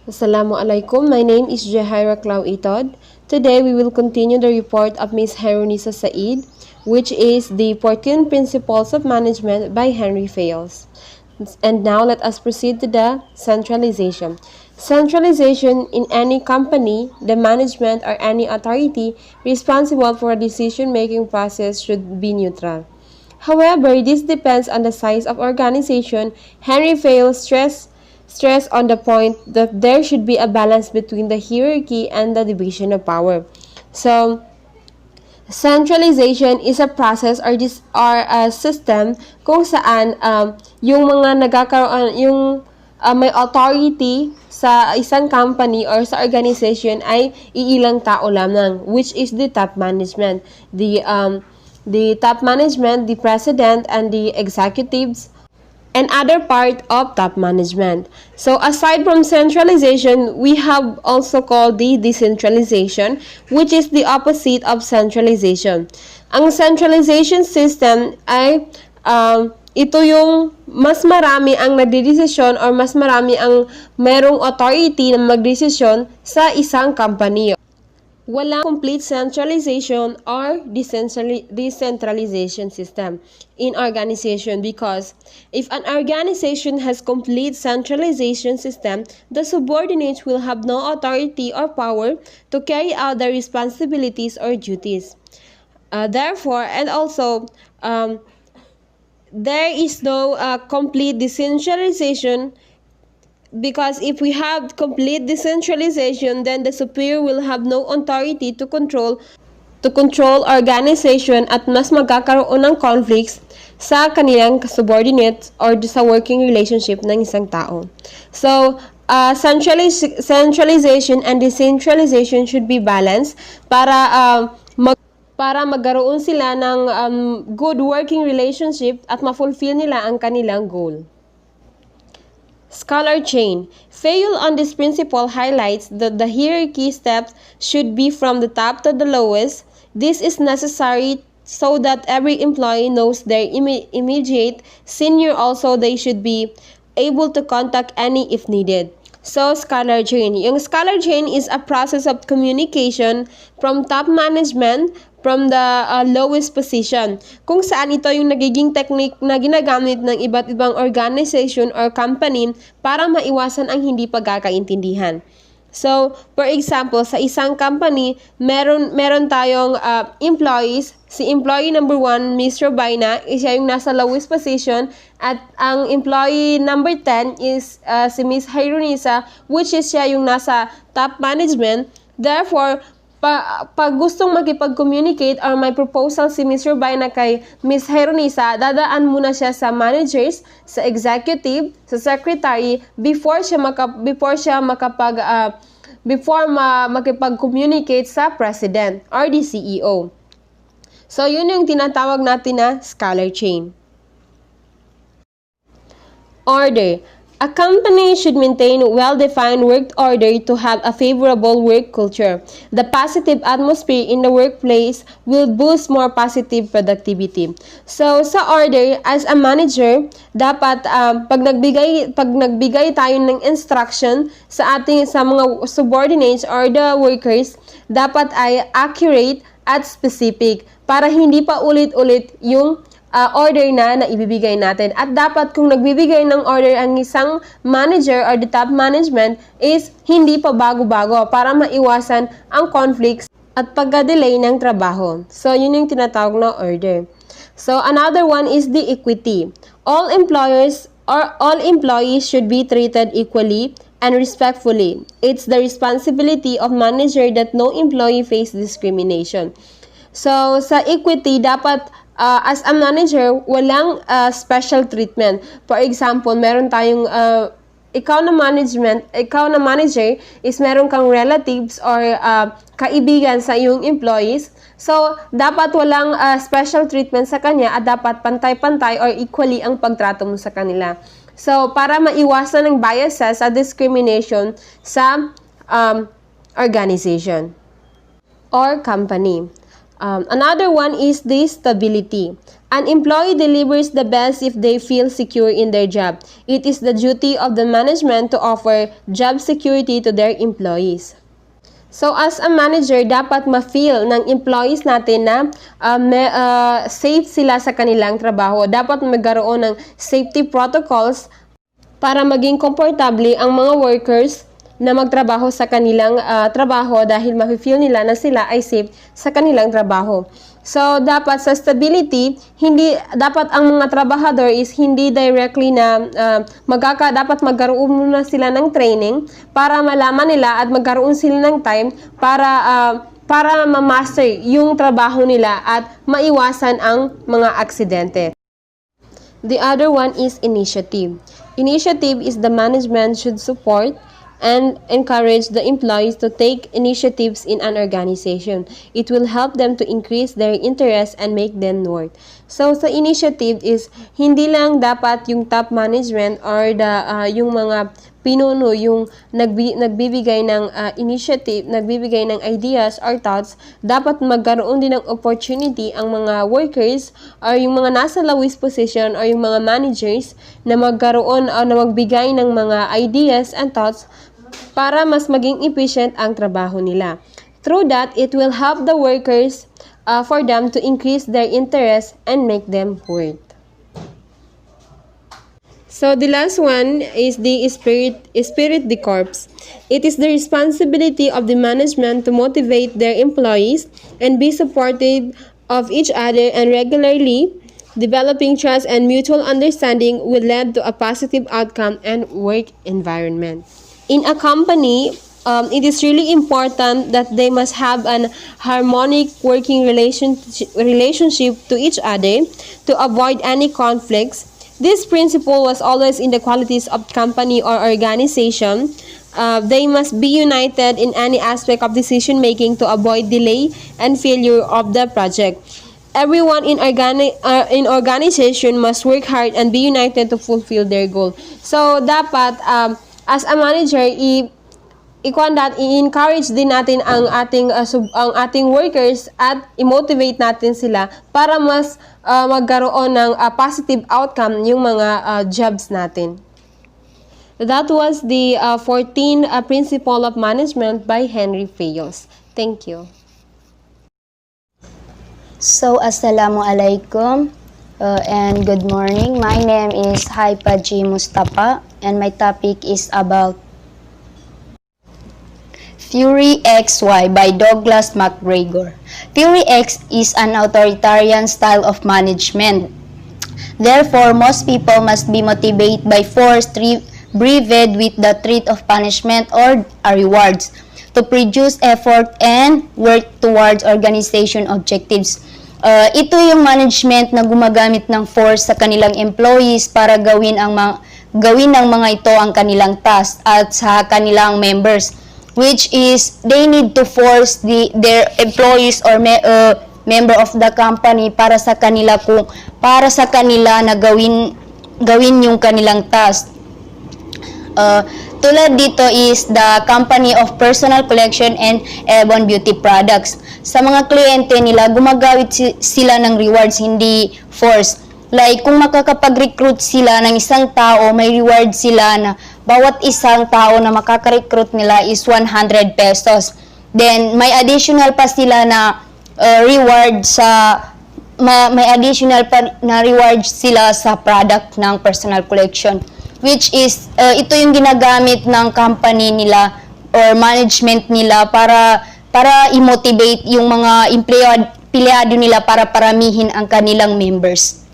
Assalamualaikum. My name is Jahaira Clau Itod. Today we will continue the report of Ms. Haironisa Said, which is the 14 Principles of Management by Henry Fayles. And now let us proceed to the centralization. Centralization in any company, the management or any authority responsible for a decision-making process should be neutral. However, this depends on the size of organization. Henry Fayles stress on the point that there should be a balance between the hierarchy and the division of power. So, centralization is a process or a system kung saan yung mga nagkakaroon, may authority sa isang company or sa organization ay iilang tao lamang, which is the top management. The top management, the president, and the executives and other part of top management. So aside from centralization, we have also called the decentralization, which is the opposite of centralization. Ang centralization system ay ito yung mas marami ang nagdedesisyon or mas marami ang merong authority na magdesisyon sa isang company. Walang complete centralization or decentralization system in organization because if an organization has complete centralization system, the subordinates will have no authority or power to carry out their responsibilities or duties. Therefore, and also, there is no complete decentralization. Because if we have complete decentralization, then the superior will have no authority to control organization at mas magkakaroon ng conflicts sa kanilang subordinates or sa working relationship ng isang tao. So, centralization and decentralization should be balanced para magkaroon sila ng good working relationship at ma-fulfill nila ang kanilang goal. Scholar chain. Fayles on this principle highlights that the hierarchy steps should be from the top to the lowest. This is necessary so that every employee knows their immediate senior. Also, they should be able to contact any if needed. So, scholar chain. Yung scholar chain is a process of communication from top management from the lowest position, kung saan ito yung nagiging technique na ginagamit ng iba't ibang organization or company para maiwasan ang hindi pagkakaintindihan. So, for example, sa isang company, meron tayong employees. Si employee number 1, Mr. Baina, siya yung nasa lowest position. At ang employee number 10 is si Ms. Haironisa, which is siya yung nasa top management. Therefore, pag gustong makipag-communicate or may proposal si Mr. Baina kay Ms. Haironisa, dadaan muna siya sa managers, sa executive, sa secretary before makipag-communicate sa president or the CEO. So, yun yung tinatawag natin na scholar chain. Order. A company should maintain well-defined work order to have a favorable work culture. The positive atmosphere in the workplace will boost more positive productivity. So, sa order, as a manager, dapat pag nagbigay tayo ng instruction sa mga subordinates or the workers, dapat ay accurate at specific para hindi pa ulit-ulit yung order na ibibigay natin. At dapat kung nagbibigay ng order ang isang manager or the top management is hindi pa bago-bago para maiwasan ang conflicts at pagka-delay ng trabaho. So, yun yung tinatawag na order. So, another one is the equity. All employees should be treated equally and respectfully. It's the responsibility of manager that no employee face discrimination. So, sa equity, dapat as a manager, walang special treatment. For example, meron tayong ikaw na manager is meron kang relatives or kaibigan sa iyong employees. So, dapat walang special treatment sa kanya at dapat pantay-pantay or equally ang pagtrato mo sa kanila. So, para maiwasan ng biases sa discrimination sa organization or company. Another one is the stability. An employee delivers the best if they feel secure in their job. It is the duty of the management to offer job security to their employees. So, as a manager, dapat ma-feel ng employees natin na safe sila sa kanilang trabaho. Dapat magkaroon ng safety protocols para maging komportable ang mga workers na magtrabaho sa kanilang trabaho dahil ma-feel nila na sila ay safe sa kanilang trabaho. So, dapat sa stability, hindi dapat ang mga trabahador is hindi directly na dapat magkaroon muna sila ng training para malaman nila at magkaroon sila ng time para ma-master yung trabaho nila at maiwasan ang mga aksidente. The other one is initiative. Initiative is the management should support and encourage the employees to take initiatives in an organization. It will help them to increase their interest and make them work. So, sa initiative is hindi lang dapat yung top management or yung mga pinuno yung nagbibigay ng initiative, nagbibigay ng ideas or thoughts. Dapat magkaroon din ng opportunity ang mga workers or yung mga nasa lowest position or yung mga managers na magkaroon o na magbigay ng mga ideas and thoughts para mas maging efficient ang trabaho nila. Through that, it will help the workers for them to increase their interest and make them work. So the last one is the spirit de corps. It is the responsibility of the management to motivate their employees and be supportive of each other, and regularly developing trust and mutual understanding will lead to a positive outcome and work environment. In a company, it is really important that they must have an harmonic working relationship to each other to avoid any conflicts. This principle was always in the qualities of company or organization. They must be united in any aspect of decision making to avoid delay and failure of the project. Everyone in organization must work hard and be united to fulfill their goal. So, dapat as a manager, i-encourage din natin ang ating workers at i-motivate natin sila para mas magkaroon ng positive outcome yung mga jobs natin. That was the 14 Principle of Management by Henry Fayos. Thank you. So, Assalamualaikum and good morning. My name is Haipa G. Mustafa and my topic is about Theory XY by Douglas MacGregor. Theory X is an authoritarian style of management. Therefore, most people must be motivated by force, breathed with the threat of punishment or rewards, to produce effort and work towards organization objectives. Ito yung management na gumagamit ng force sa kanilang employees para gawin ng mga ito ang kanilang task at sa kanilang members, which is they need to force their employees or member of the company para sa kanila na gawin yung kanilang task. Tulad dito is the company of personal collection and Avon Beauty products. Sa mga kliyente nila, gumagawit sila ng rewards, hindi force. Like, kung makakapag-recruit sila ng isang tao, may reward sila na bawat isang tao na makaka-recruit nila is 100 pesos. Then, may additional pa sila na reward sa may additional pa na reward sila sa product ng personal collection, which is ito yung ginagamit ng company nila or management nila para i-motivate yung mga empleyado nila para paramihin ang kanilang members.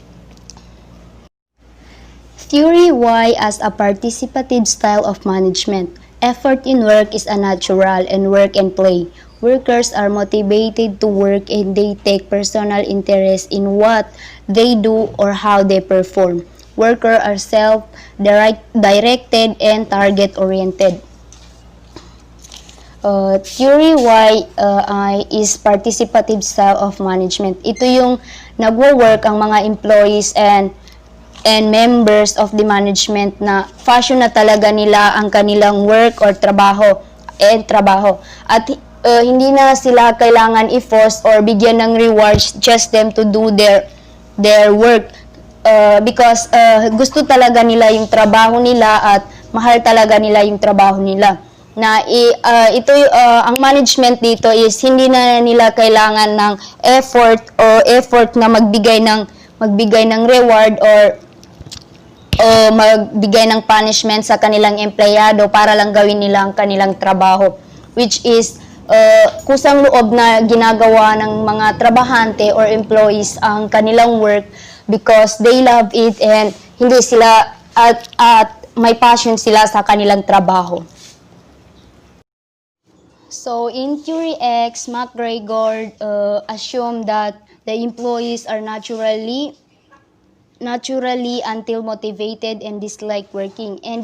Theory Y as a participative style of management. Effort in work is a natural and work and play. Workers are motivated to work and they take personal interest in what they do or how they perform. Workers are self-directed and target-oriented. Theory Y is participative style of management. Ito yung nagwo-work ang mga employees and members of the management na passion na talaga nila ang kanilang work or trabaho. At hindi na sila kailangan i-force or bigyan ng rewards just them to do their work. Because gusto talaga nila yung trabaho nila at mahal talaga nila yung trabaho nila. Ang management dito is hindi na nila kailangan ng effort na magbigay ng reward or magbigay ng punishment sa kanilang empleyado para lang gawin nila ang kanilang trabaho, which is kusang loob na ginagawa ng mga trabahante or employees ang kanilang work because they love it and hindi sila at may passion sila sa kanilang trabaho. So in Theory X, McGregor assumed that the employees are naturally until motivated and dislike working and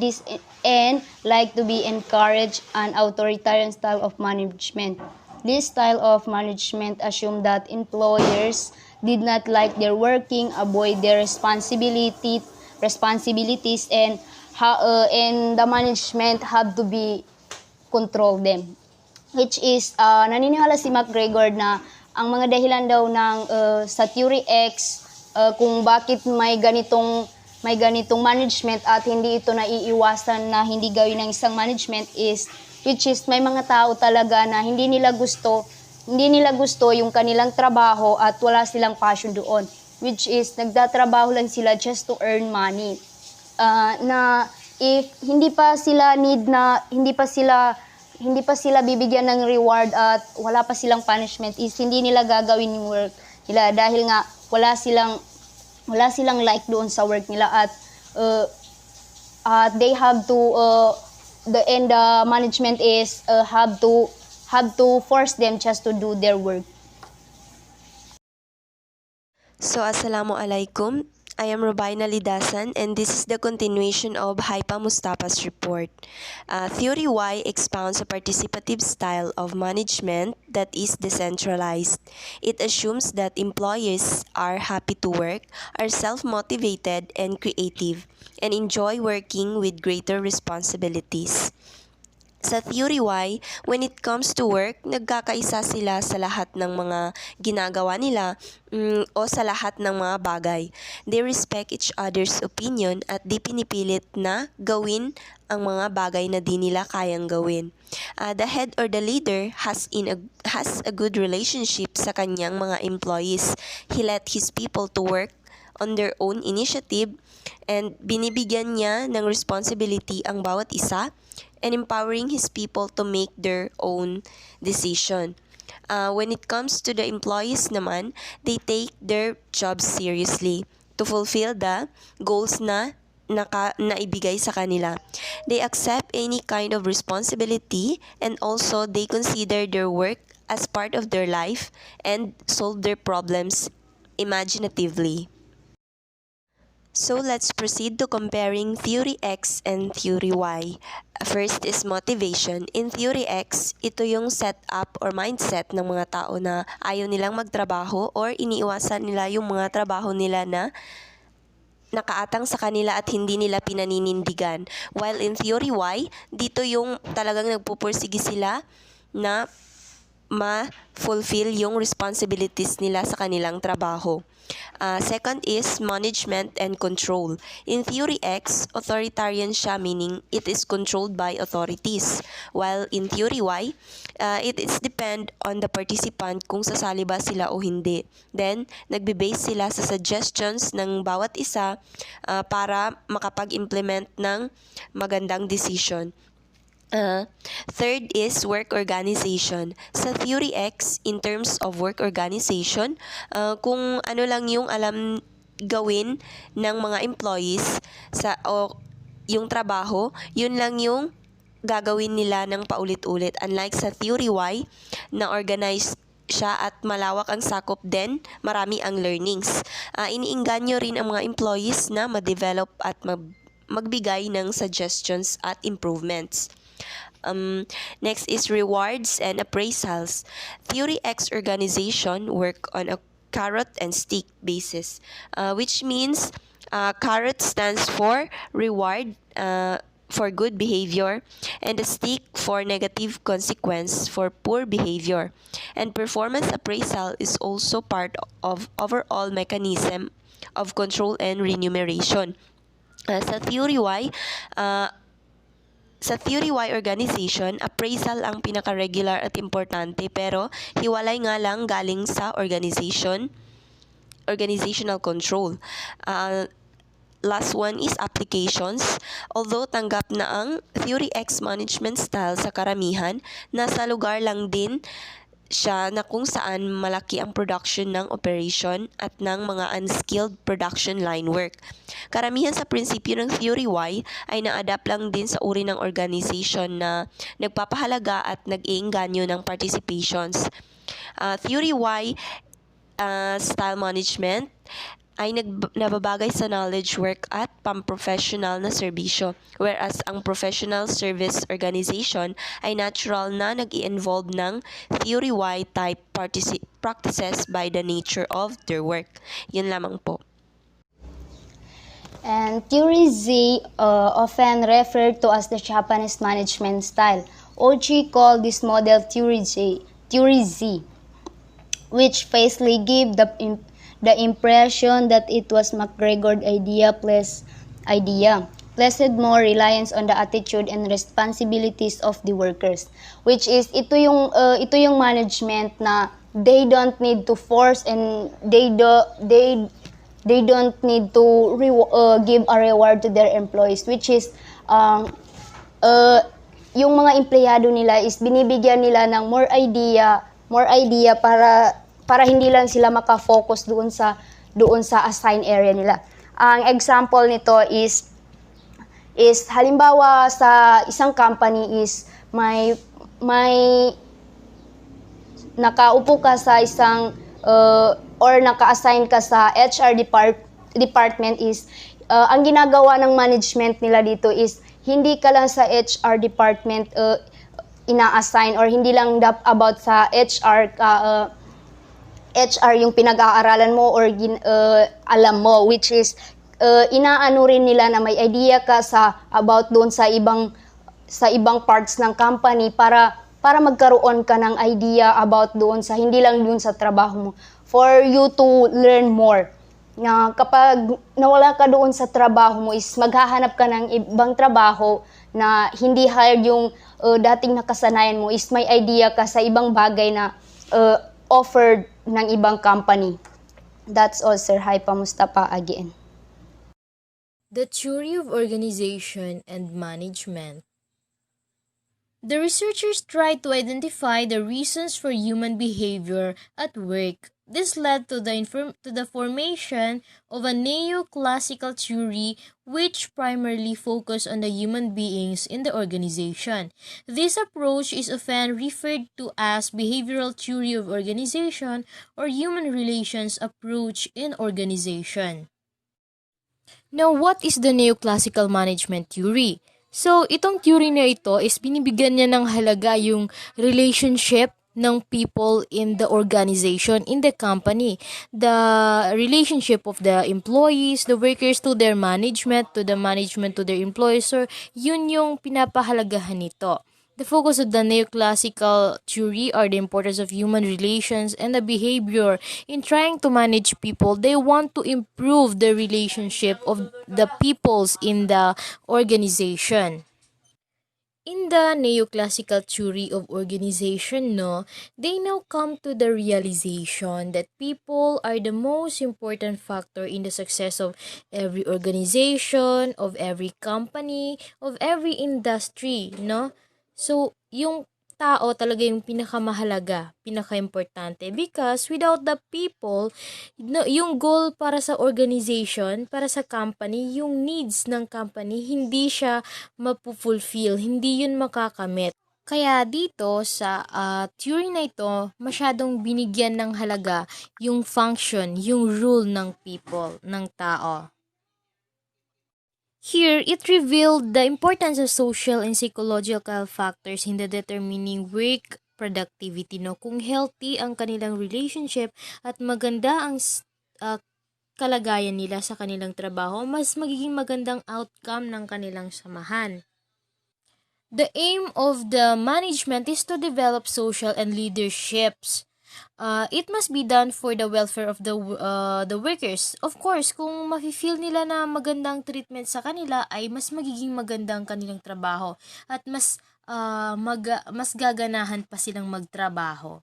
like to be encouraged an authoritarian style of management. This style of management assumed that employers did not like their working, avoid their responsibilities, and the management had to be control them. Which is naniniwala si McGregor na ang mga dahilan daw ng sa Theory X kung bakit may ganitong management at hindi ito naiiwasan na hindi gawin ng isang management is which is may mga tao talaga na hindi nila gusto yung kanilang trabaho at wala silang passion doon, which is nagtatrabaho lang sila just to earn money, na if hindi pa sila bibigyan ng reward at wala pa silang punishment is hindi nila gagawin yung work nila dahil nga wala silang like doon sa work nila at they have to the management is have to force them just to do their work. So, Assalamualaikum. I am Rubaina Lidasan and this is the continuation of Haipa Mustafa's report. Theory Y expounds a participative style of management that is decentralized. It assumes that employees are happy to work, are self-motivated and creative, and enjoy working with greater responsibilities. Sa Theory Y, when it comes to work, nagkakaisa sila sa lahat ng mga ginagawa nila o sa lahat ng mga bagay. They respect each other's opinion at di pinipilit na gawin ang mga bagay na di nila kayang gawin. The head or the leader has a good relationship sa kanyang mga employees. He let his people to work on their own initiative and binibigyan niya ng responsibility ang bawat isa and empowering his people to make their own decision. When it comes to the employees naman, they take their jobs seriously to fulfill the goals na naibigay sa kanila. They accept any kind of responsibility and also they consider their work as part of their life and solve their problems imaginatively. So let's proceed to comparing Theory X and Theory Y. First is motivation. In Theory X, ito yung setup or mindset ng mga tao na ayaw nilang magtrabaho or iniiwasan nila yung mga trabaho nila na nakaatang sa kanila at hindi nila pinaninindigan. While in theory Y, dito yung talagang nagpupursige sila na ma-fulfill yung responsibilities nila sa kanilang trabaho. Second is management and control. In theory X, authoritarian siya, meaning it is controlled by authorities. While in theory Y, it is depend on the participant kung sasali ba sila o hindi. Then, nagbe-base sila sa suggestions ng bawat isa para makapag-implement ng magandang decision. Third is work organization. Sa Theory X, in terms of work organization, kung ano lang yung alam gawin ng mga employees o yung trabaho, yun lang yung gagawin nila ng paulit-ulit. Unlike sa Theory Y, na organized siya at malawak ang sakop din, marami ang learnings. Iniingganyo rin ang mga employees na ma-develop at magbigay ng suggestions at improvements. Next is rewards and appraisals. Theory X organization work on a carrot and stick basis, which means carrot stands for reward for good behavior, and the stick for negative consequence for poor behavior. And performance appraisal is also part of overall mechanism of control and remuneration. Sa Theory Y, organization, appraisal ang pinaka-regular at importante, pero hiwalay nga lang galing sa organizational control. Last one is applications. Although tanggap na ang Theory X management style sa karamihan, nasa lugar lang din siya na kung saan malaki ang production ng operation at ng mga unskilled production line work. Karamihan sa prinsipyo ng Theory Y ay na-adapt lang din sa uri ng organization na nagpapahalaga at nag-iinganyo ng participations. Theory Y style management ay nababagay sa knowledge work at pang-professional na serbisyo, whereas ang professional service organization ay natural na nag-i-involve ng Theory Y type practices by the nature of their work. Yun lamang po. And Theory Z, often referred to as the Japanese management style. Oji called this model Theory Z, which basically gave the impression that it was MacGregor's idea, placed more reliance on the attitude and responsibilities of the workers, which is ito yung management na they don't need to force and they don't need to give a reward to their employees, which is yung mga empleyado nila is binibigyan nila ng more idea para hindi lang sila maka-focus doon sa assigned area nila. Ang example nito is halimbawa sa isang company is may nakaupo ka sa isang or naka-assign ka sa HR department is ang ginagawa ng management nila dito is hindi ka lang sa HR department ina-assign or hindi lang about sa HR yung pinag-aaralan mo or alam mo, which is inaano rin nila na may idea ka about doon sa ibang parts ng company para magkaroon ka ng idea about doon sa hindi lang doon sa trabaho mo, for you to learn more. Na kapag nawala ka doon sa trabaho mo is maghahanap ka ng ibang trabaho na hindi hired yung dating nakasanayan mo, is may idea ka sa ibang bagay na offered ng ibang company. That's all, Sir. Hi, pamusta pa again. The theory of organization and management. The researchers tried to identify the reasons for human behavior at work. This led to the formation of a neoclassical theory which primarily focused on the human beings in the organization. This approach is often referred to as behavioral theory of organization or human relations approach in organization. Now, what is the neoclassical management theory? So, itong theory na ito is binibigyan niya ng halaga yung relationship ng people in the organization, in the company. The relationship of the employees, the workers to their management, to the management to their employees, so yun yung pinapahalagahan nito. The focus of the neoclassical theory are the importance of human relations and the behavior in trying to manage people. They want to improve the relationship of the peoples in the organization. In the neoclassical theory of organization, no, they now come to the realization that people are the most important factor in the success of every organization, of every company, of every industry, no? So, yung tao talaga yung pinakamahalaga, pinakaimportante because without the people, no, yung goal para sa organization, para sa company, yung needs ng company, hindi siya mapufulfill, hindi yun makakamit. Kaya dito sa theory na ito, masyadong binigyan ng halaga yung function, yung rule ng people, ng tao. Here, it revealed the importance of social and psychological factors in the determining work productivity, no? Kung healthy ang kanilang relationship at maganda ang kalagayan nila sa kanilang trabaho, mas magiging magandang outcome ng kanilang samahan. The aim of the management is to develop social and leaderships. It must be done for the welfare of the workers. Of course, kung mafe-feel nila na magandang treatment sa kanila, ay mas magiging magandang kanilang trabaho at mas gaganahan pa silang magtrabaho.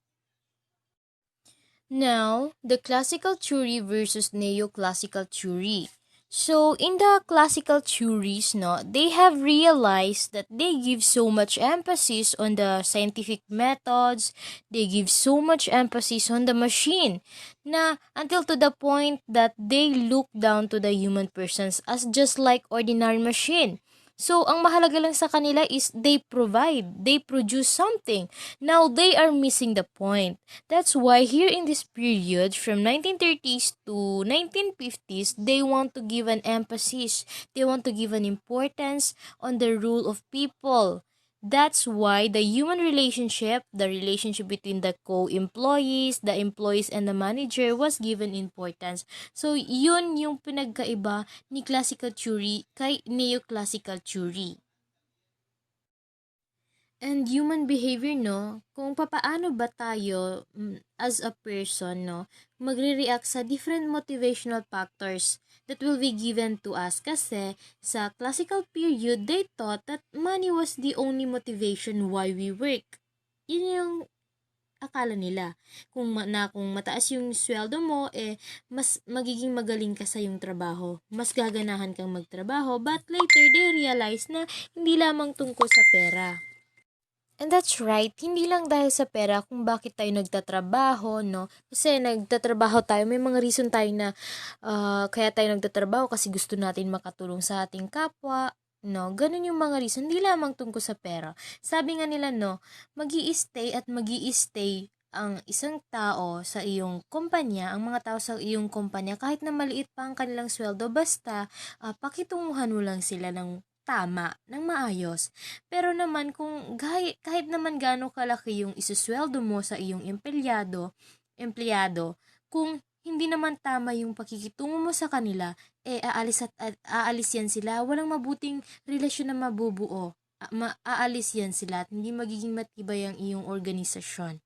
Now, the classical theory versus neoclassical theory. So, in the classical theories, no, they have realized that they give so much emphasis on the scientific methods, they give so much emphasis on the machine, na until to the point that they look down to the human persons as just like ordinary machine. So, ang mahalaga lang sa kanila is they produce something. Now, they are missing the point. That's why here in this period, from 1930s to 1950s, they want to give an emphasis. They want to give an importance on the rule of people. That's why the human relationship, the relationship between the co-employees, the employees, and the manager was given importance. So, yun yung pinagkaiba ni classical theory kay neoclassical theory. And human behavior, no, kung papaano ba tayo as a person, no, magre-react sa different motivational factors that will be given to us. Kasi sa classical period, they thought that money was the only motivation why we work. Yun yung akala nila. Kung mataas yung sweldo mo, mas magiging magaling ka sa yung trabaho. Mas gaganahan kang magtrabaho. But later, they realize na hindi lamang tungkol sa pera. And that's right, hindi lang dahil sa pera kung bakit tayo nagtatrabaho, no? Kasi nagtatrabaho tayo, may mga reason tayo na kaya tayo nagtatrabaho kasi gusto natin makatulong sa ating kapwa, no? Ganun yung mga reason, hindi lamang tungkol sa pera. Sabi nga nila, no, magi-stay at magi-stay ang isang tao sa iyong kumpanya, ang mga tao sa iyong kumpanya, kahit na maliit pa ang kanilang sweldo, basta pakitunguhan mo lang sila ng tama, ng maayos. Pero naman kung kahit naman gaano kalaki yung isusweldo mo sa iyong empleyado, kung hindi naman tama yung pakikitungo mo sa kanila, aalis yan sila, walang mabuting relasyon na mabubuo. Aalis yan sila at hindi magiging matibay ang iyong organisasyon.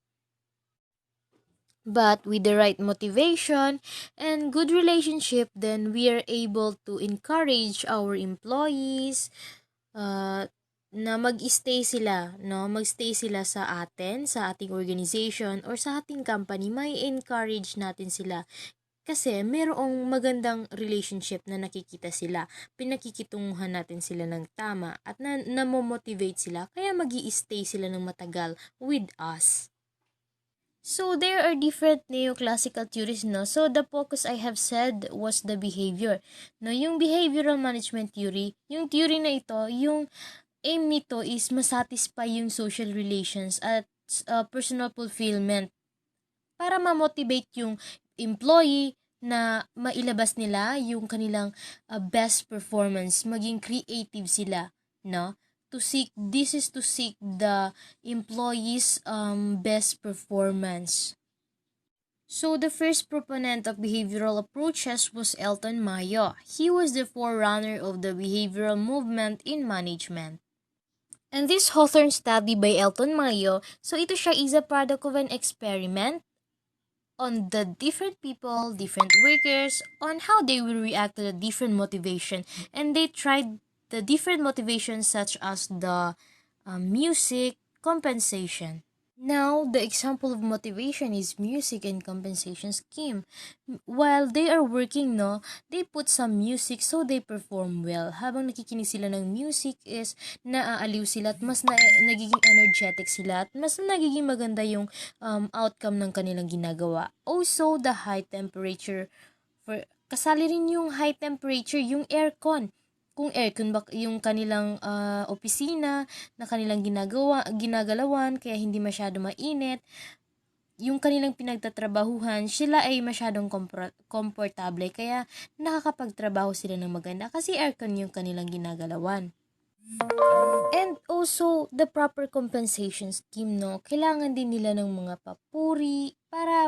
But with the right motivation and good relationship, then we are able to encourage our employees na mag-stay sila, no? Mag-stay sila sa ating organization or sa ating company. May encourage natin sila. Kasi mayroong magandang relationship na nakikita sila. Pinakikitunguhan natin sila ng tama at namomotivate sila. Kaya mag-i-stay sila ng matagal with us. So, there are different neoclassical theories, no? So, the focus I have said was the behavior. No, yung behavioral management theory, yung theory na ito, yung aim nito is masatisfy yung social relations at personal fulfillment para ma-motivate yung employee na mailabas nila yung kanilang best performance, maging creative sila, no? to seek the employees' best performance. So the first proponent of behavioral approaches was Elton Mayo. He was the forerunner of the behavioral movement in management. And this Hawthorne study by Elton Mayo, so ito siya is a product of an experiment on the different people, different workers, on how they will react to the different motivation. And they tried the different motivations such as the music, compensation. Now, the example of motivation is music and compensation scheme. While they are working, no, they put some music so they perform well. Habang nakikinig sila ng music is naaaliw sila at mas nagiging energetic sila at mas nagiging maganda yung outcome ng kanilang ginagawa. Also, the high temperature. Kasali rin yung high temperature, yung aircon. Kung aircon ba yung kanilang opisina na kanilang ginagalawan kaya hindi masyado mainit, yung kanilang pinagtatrabahuhan, sila ay masyadong komportable kaya nakakapagtrabaho sila ng maganda kasi aircon yung kanilang ginagalawan. And also, the proper compensation scheme, no? Kailangan din nila ng mga papuri para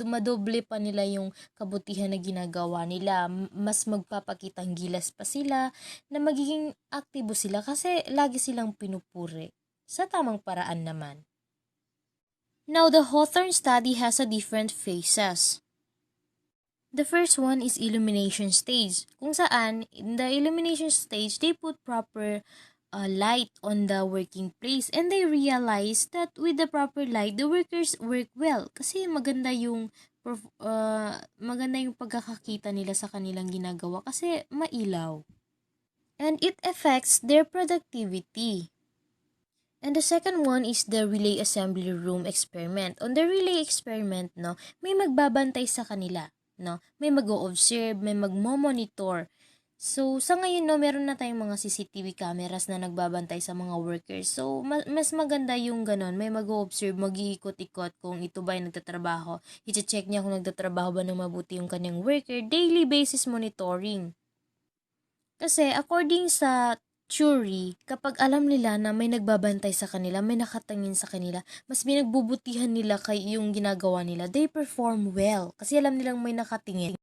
madoble pa nila yung kabutihan na ginagawa nila. Mas magpapakitang gilas pa sila na magiging aktibo sila kasi lagi silang pinupuri. Sa tamang paraan naman. Now, the Hawthorne study has a different phases. The first one is illumination stage, kung saan in the illumination stage, they put proper light on the working place and they realize that with the proper light, the workers work well kasi maganda yung pagkakakita nila sa kanilang ginagawa kasi mailaw. And it affects their productivity. And the second one is the relay assembly room experiment. On the relay experiment, no, may magbabantay sa kanila. No, may mag-o-observe, may magmo-monitor. So, sa ngayon, no, meron na tayong mga CCTV cameras na nagbabantay sa mga workers. So, mas maganda yung ganon. May mag-o-observe, mag-iikot-ikot kung ito ba ay nagtatrabaho. I-check niya kung nagtatrabaho ba ng mabuti yung kanyang worker. Daily basis monitoring. Kasi, according sa theory, kapag alam nila na may nagbabantay sa kanila, may nakatingin sa kanila, mas binagbubutihan nila kay yung ginagawa nila. They perform well kasi alam nilang may nakatingin.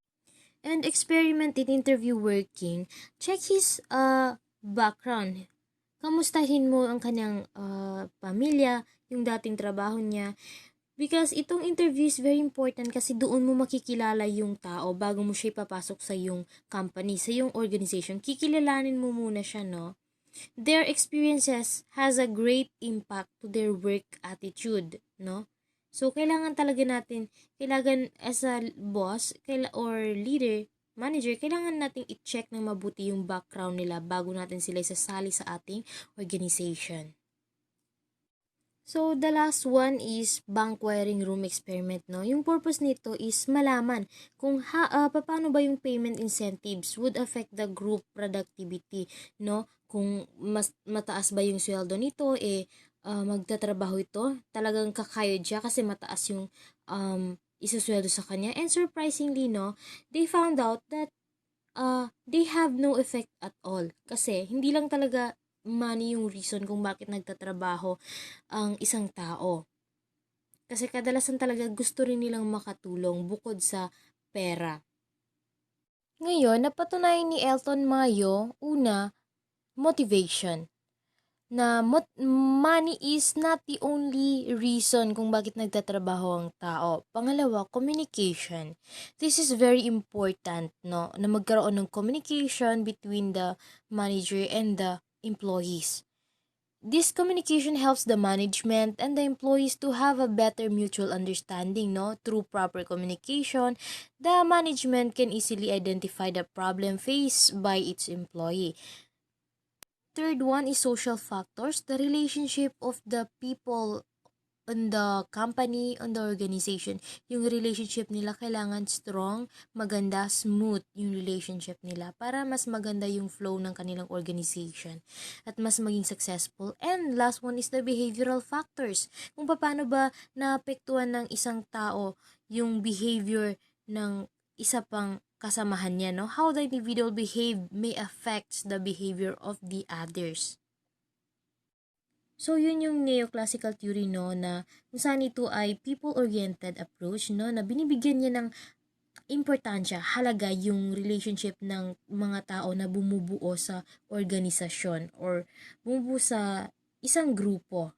And experiment in interview working, check his background. Kamustahin mo ang kanyang pamilya, yung dating trabaho niya. Because itong interview is very important kasi doon mo makikilala yung tao bago mo siya ipapasok sa yung company, sa yung organization. Kikilalanin mo muna siya, no? Their experiences has a great impact to their work attitude, no? So, kailangan as a boss or leader, manager, kailangan nating i-check ng mabuti yung background nila bago natin sila isasali sa ating organization. So, the last one is banquering room experiment, no? Yung purpose nito is malaman kung paano ba yung payment incentives would affect the group productivity, no? Kung mas mataas ba yung sweldo nito, magtatrabaho ito, talagang kakayod siya kasi mataas yung isusweldo sa kanya. And surprisingly, no, they found out that they have no effect at all. Kasi hindi lang talaga money yung reason kung bakit nagtatrabaho ang isang tao. Kasi kadalasan talaga gusto rin nilang makatulong bukod sa pera. Ngayon, napatunayan ni Elton Mayo, una, motivation. Na money is not the only reason kung bakit nagtatrabaho ang tao. Pangalawa, communication. This is very important, no? Na magkaroon ng communication between the manager and the employees. This communication helps the management and the employees to have a better mutual understanding, no? Through proper communication, the management can easily identify the problem faced by its employee. Third one is social factors, the relationship of the people on the company, on the organization. Yung relationship nila kailangan strong, maganda, smooth yung relationship nila para mas maganda yung flow ng kanilang organization at mas maging successful. And last one is the behavioral factors. Kung paano ba naapektuhan ng isang tao yung behavior ng isa pang kasamahan niya, no? How the individual behave may affect the behavior of the others. So, yun yung neoclassical theory, no, na kung saan ito ay people-oriented approach, no, na binibigyan niya ng importansya, halaga yung relationship ng mga tao na bumubuo sa organisasyon or bumubuo sa isang grupo,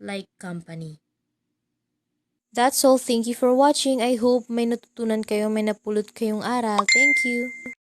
like company. That's all. Thank you for watching. I hope may natutunan kayo, may napulot kayong aral. Thank you.